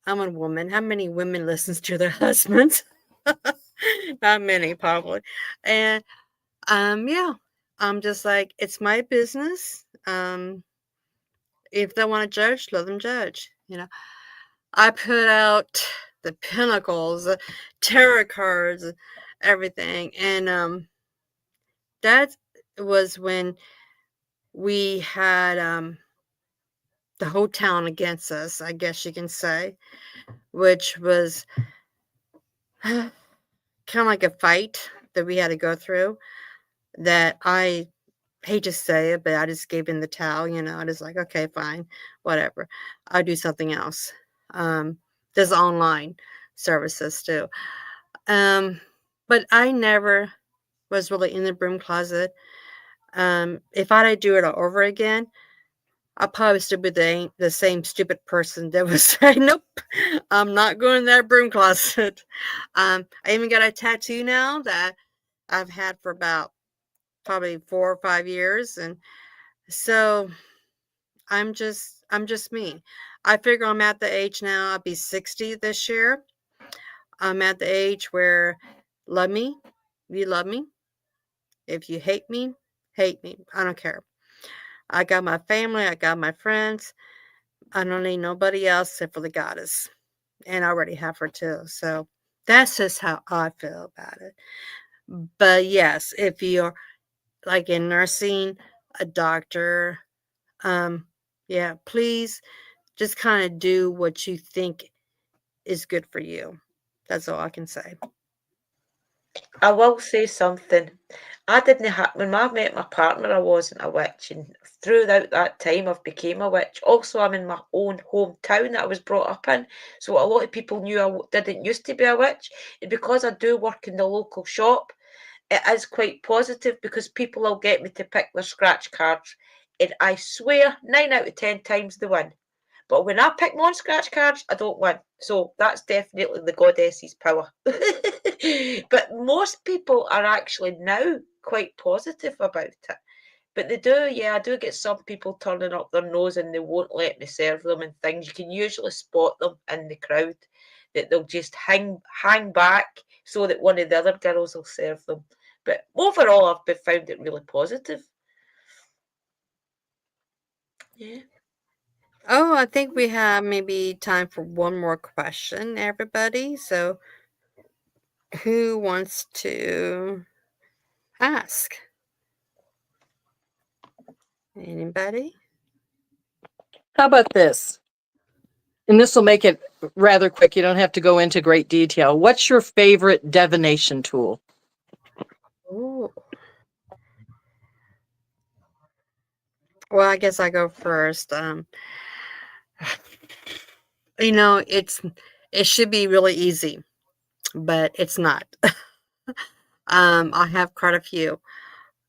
I'm a woman. How many women listens to their husbands? Not many, probably. And yeah, I'm just like, it's my business. If they want to judge, let them judge. I put out the pinnacles, the tarot cards, everything, and that was when we had the whole town against us, I guess you can say, which was kind of like a fight that we had to go through. That I hate to say it, but I just gave in the towel. I was like, okay, fine, whatever. I'll do something else. There's online services too. But I never was really in the broom closet. If I had to do it all over again, I'll probably still be the same stupid person that would say, nope, I'm not going in that broom closet. I even got a tattoo now that I've had for about probably 4 or 5 years. And so I'm just me. I figure I'm at the age now, I'll be 60 this year. I'm at the age where love me, you love me. If you hate me, hate me. I don't care. I got my family, I got my friends. I don't need nobody else except for the goddess. and I already have her too. So that's just how I feel about it. But yes, if you're like in nursing, a doctor, yeah, please just kind of do what you think is good for you. That's all I can say. I will say something. I didn't have when I met my partner. I wasn't a witch, and throughout that time, I've became a witch. Also, I'm in my own hometown that I was brought up in, so a lot of people knew didn't used to be a witch. And because I do work in the local shop, it is quite positive because people will get me to pick their scratch cards, and I swear 9 out of 10 times they win. But when I pick my own scratch cards, I don't win. So that's definitely the goddess's power. But most people are actually now quite positive about it. But they do, yeah, I do get some people turning up their nose and they won't let me serve them and things. You can usually spot them in the crowd that they'll just hang back so that one of the other girls will serve them. But overall, I've found it really positive. Yeah. Oh, I think we have maybe time for one more question, everybody. So, who wants to ask? Anybody? How about this? And this will make it rather quick. You don't have to go into great detail. What's your favorite divination tool? Ooh. Well, I guess I go first. It should be really easy, but it's not. I have quite a few.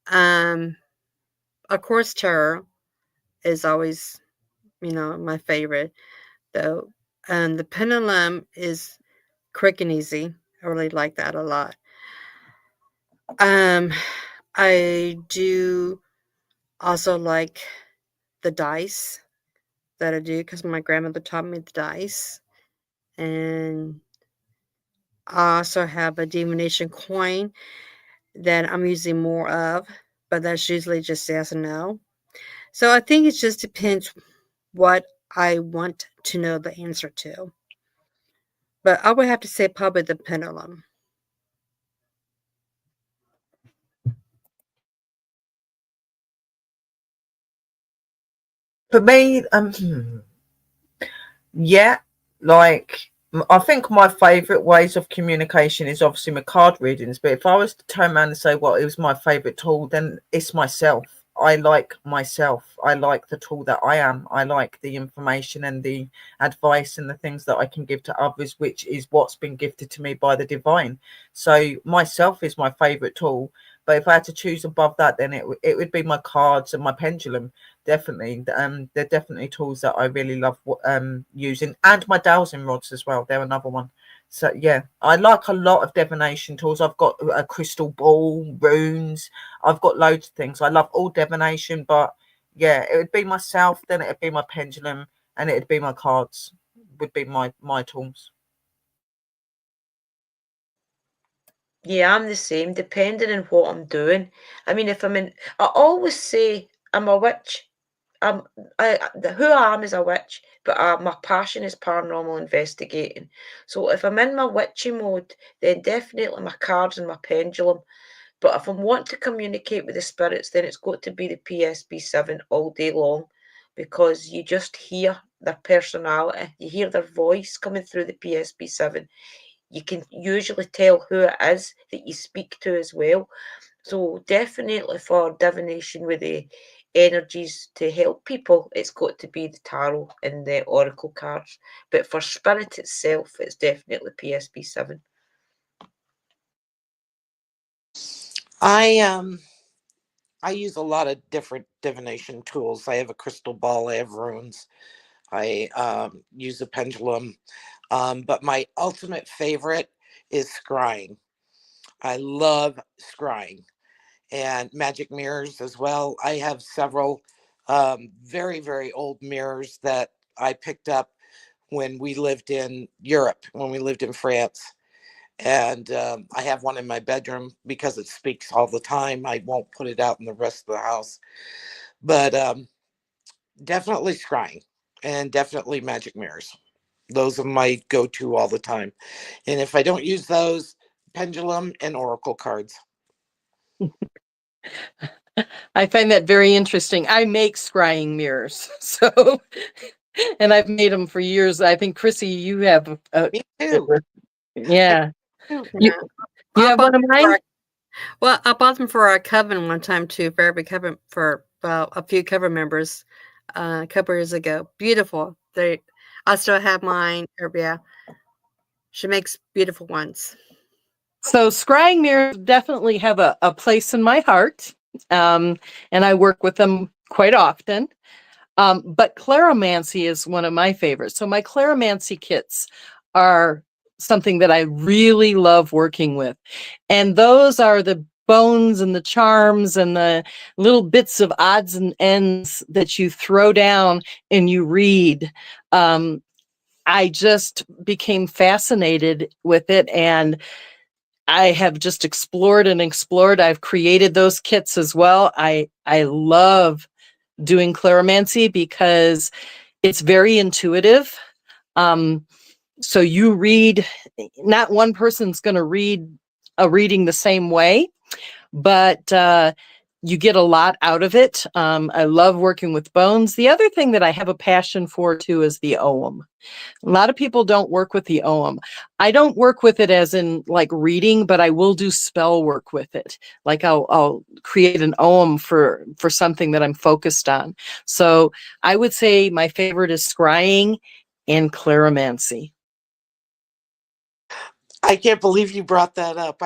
Um, of course, tarot is always, my favorite. Though, the pendulum is quick and easy. I really like that a lot. Um, I do also like the dice that I do because my grandmother taught me the dice, and I also have a divination coin that I'm using more of, but that's usually just yes and no. So I think it just depends what I want to know the answer to. But I would have to say probably the pendulum. For me, yeah, like I think my favourite ways of communication is obviously my card readings. But if I was to turn around and say what is my favourite tool, then it's myself. I like myself. I like the tool that I am. I like the information and the advice and the things that I can give to others, which is what's been gifted to me by the divine. So myself is my favourite tool. But if I had to choose above that, then it would be my cards and my pendulum. Definitely. They're definitely tools that I really love using, and my dowsing rods as well. They're another one. So yeah, I like a lot of divination tools. I've got a crystal ball, runes. I've got loads of things. I love all divination, but yeah, it would be myself. Then it'd be my pendulum, and it'd be my cards. Would be my tools. Yeah, I'm the same, depending on what I'm doing. I mean, if I'm in, I always say I'm a witch. Who I am is a witch, but my passion is paranormal investigating. So if I'm in my witchy mode, then definitely my cards and my pendulum. But if I want to communicate with the spirits, then it's got to be the PSB7 all day long, because you just hear their personality, you hear their voice coming through the PSB7. You can usually tell who it is that you speak to as well. So definitely for divination with the energies to help people, it's got to be the tarot and the oracle cards. But for spirit itself, it's definitely PSB7. I use a lot of different divination tools. I have a crystal ball, I have runes, I use a pendulum, but my ultimate favorite is scrying. I love scrying, and magic mirrors as well. I have several very, very old mirrors that I picked up when we lived in Europe, when we lived in France. And I have one in my bedroom because it speaks all the time. I won't put it out in the rest of the house. But definitely scrying and definitely magic mirrors. Those are my go-to all the time. And if I don't use those, pendulum and oracle cards. I find that very interesting. I make scrying mirrors, so and I've made them for years. I think Chrissy, you have, Me too. yeah, Too. you, Yeah. you I have bought one of them for mine. our- well, I bought them for our coven one time too, for every coven for a few coven members a couple years ago. Beautiful. I still have mine. Yeah, she makes beautiful ones. So scrying mirrors definitely have a place in my heart, and I work with them quite often. But claromancy is one of my favorites. So my claromancy kits are something that I really love working with. And those are the bones and the charms and the little bits of odds and ends that you throw down and you read. I just became fascinated with it, and I have just explored and explored. I've created those kits as well. I love doing claromancy because it's very intuitive. So you read, not one person's going to read a reading the same way, but you get a lot out of it. I love working with bones. The other thing that I have a passion for too is the ogham. A lot of people don't work with the ogham. I don't work with it as in like reading, but I will do spell work with it. Like I'll create an ogham for something that I'm focused on. So I would say my favorite is scrying and claromancy. I can't believe you brought that up.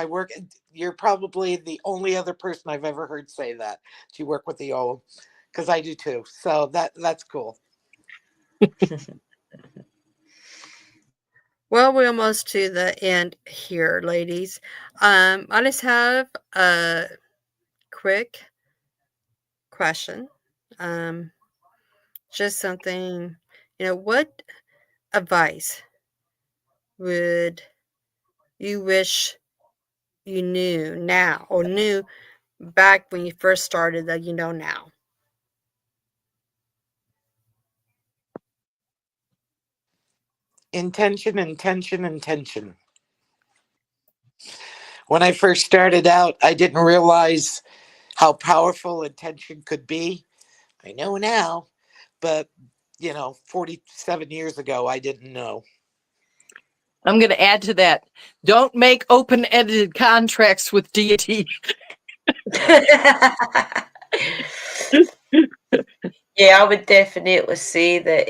You're probably the only other person I've ever heard say that. You work with the O, because I do too. So that's cool. Well, we're almost to the end here, ladies. I just have a quick question. Just something, what advice would you wish you knew now or knew back when you first started that you know now? Intention, intention, intention. When I first started out, I didn't realize how powerful intention could be. I know now, but 47 years ago, I didn't know. I'm going to add to that. Don't make open-ended contracts with deity. Yeah, I would definitely say that.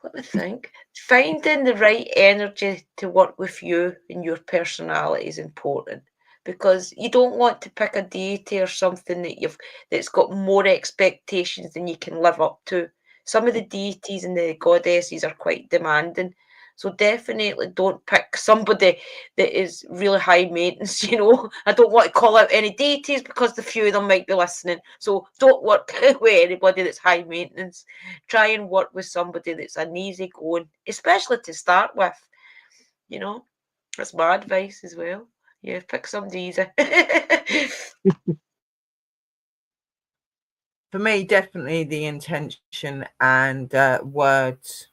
Let me think. Finding the right energy to work with you and your personality is important, because you don't want to pick a deity or something that's got more expectations than you can live up to. Some of the deities and the goddesses are quite demanding. So definitely don't pick somebody that is really high maintenance, I don't want to call out any deities because the few of them might be listening. So don't work with anybody that's high maintenance. Try and work with somebody that's an easy going, especially to start with. That's my advice as well. Yeah, pick somebody easy. For me, definitely the intention and words.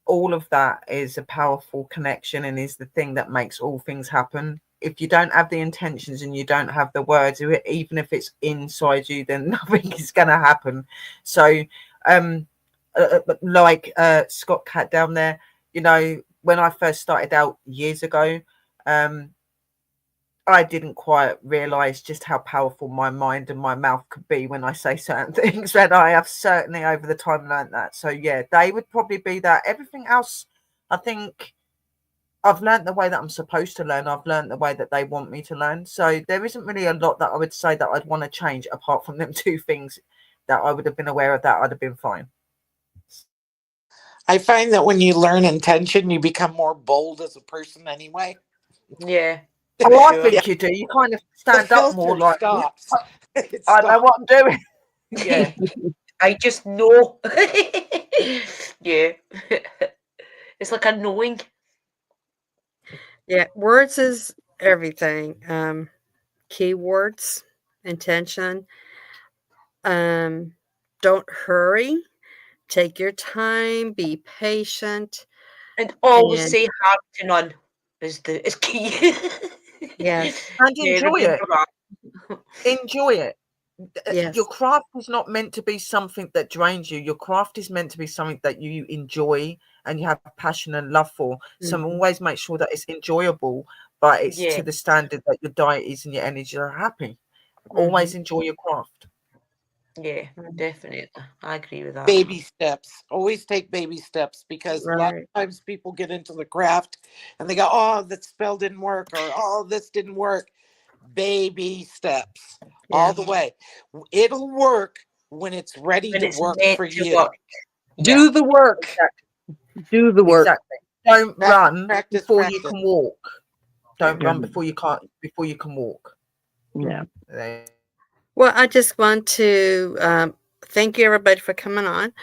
All of that is a powerful connection and is the thing that makes all things happen. If you don't have the intentions and you don't have the words, even if it's inside you, then nothing is going to happen. So like Scotcat down there, when I first started out years ago, I didn't quite realize just how powerful my mind and my mouth could be when I say certain things, and I have certainly over the time learned that. So yeah, they would probably be that. Everything else, I think I've learned the way that I'm supposed to learn. I've learned the way that they want me to learn. So there isn't really a lot that I would say that I'd want to change apart from them two things that I would have been aware of, that I'd have been fine. I find that when you learn intention, you become more bold as a person anyway. Yeah, Oh, I sure. think you do. You kind of The stand up more filter like, stops. It I know stops. what I'm doing. Yeah. I just know. Yeah. It's like a knowing. Yeah, words is everything. Keywords, intention. Don't hurry. Take your time. Be patient. And always And say hard to none is key. yes, And Yeah, enjoy it. remember that. Enjoy it. yes. Your craft is not meant to be something that drains you. Your craft is meant to be something that you enjoy and you have passion and love for. So Mhm. always make sure that it's enjoyable, but it's Yeah. to the standard that your diet is and your energy are happy. Mm-hmm. Always enjoy your craft. Yeah, definitely. I agree with that. Baby steps. Always take baby steps, because a lot Right. of times people get into the craft and they go, oh, that spell didn't work, or oh, this didn't work. Baby steps all the Yes. way. It'll work when it's ready When to it's work meant for to you. work. Yeah. Do the work. Exactly. Do the work. Exactly. Don't run Practice, before you practice. can walk. Don't Yeah. run before you can walk. Yeah. There. Well, I just want to thank you, everybody, for coming on.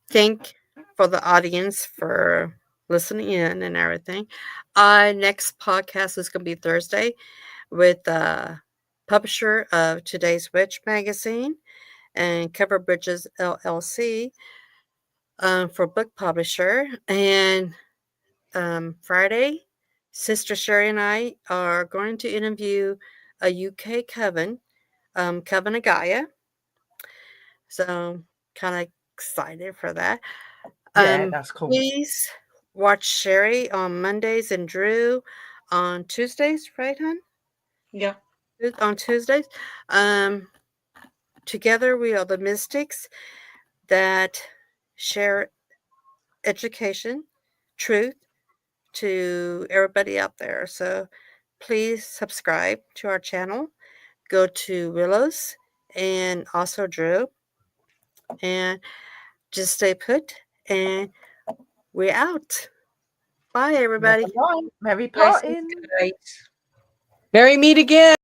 Thank for the audience for listening in and everything. Next podcast is going to be Thursday with the publisher of Today's Witch magazine and Cover Bridges LLC for book publisher. And Friday, Sister Sherry and I are going to interview a UK coven, Coven of Gaia. So kind of excited for that. Yeah, that's cool. Please watch Sherry on Mondays and Drew on Tuesdays, right, hon? Yeah. On Tuesdays. Together we are the mystics that share education, truth to everybody out there. So please subscribe to our channel. Go to Willow's and also Drew. And just stay put. And we're out. Bye, everybody. Never mind. Merry Blessings, parting. guys. Merry meet again.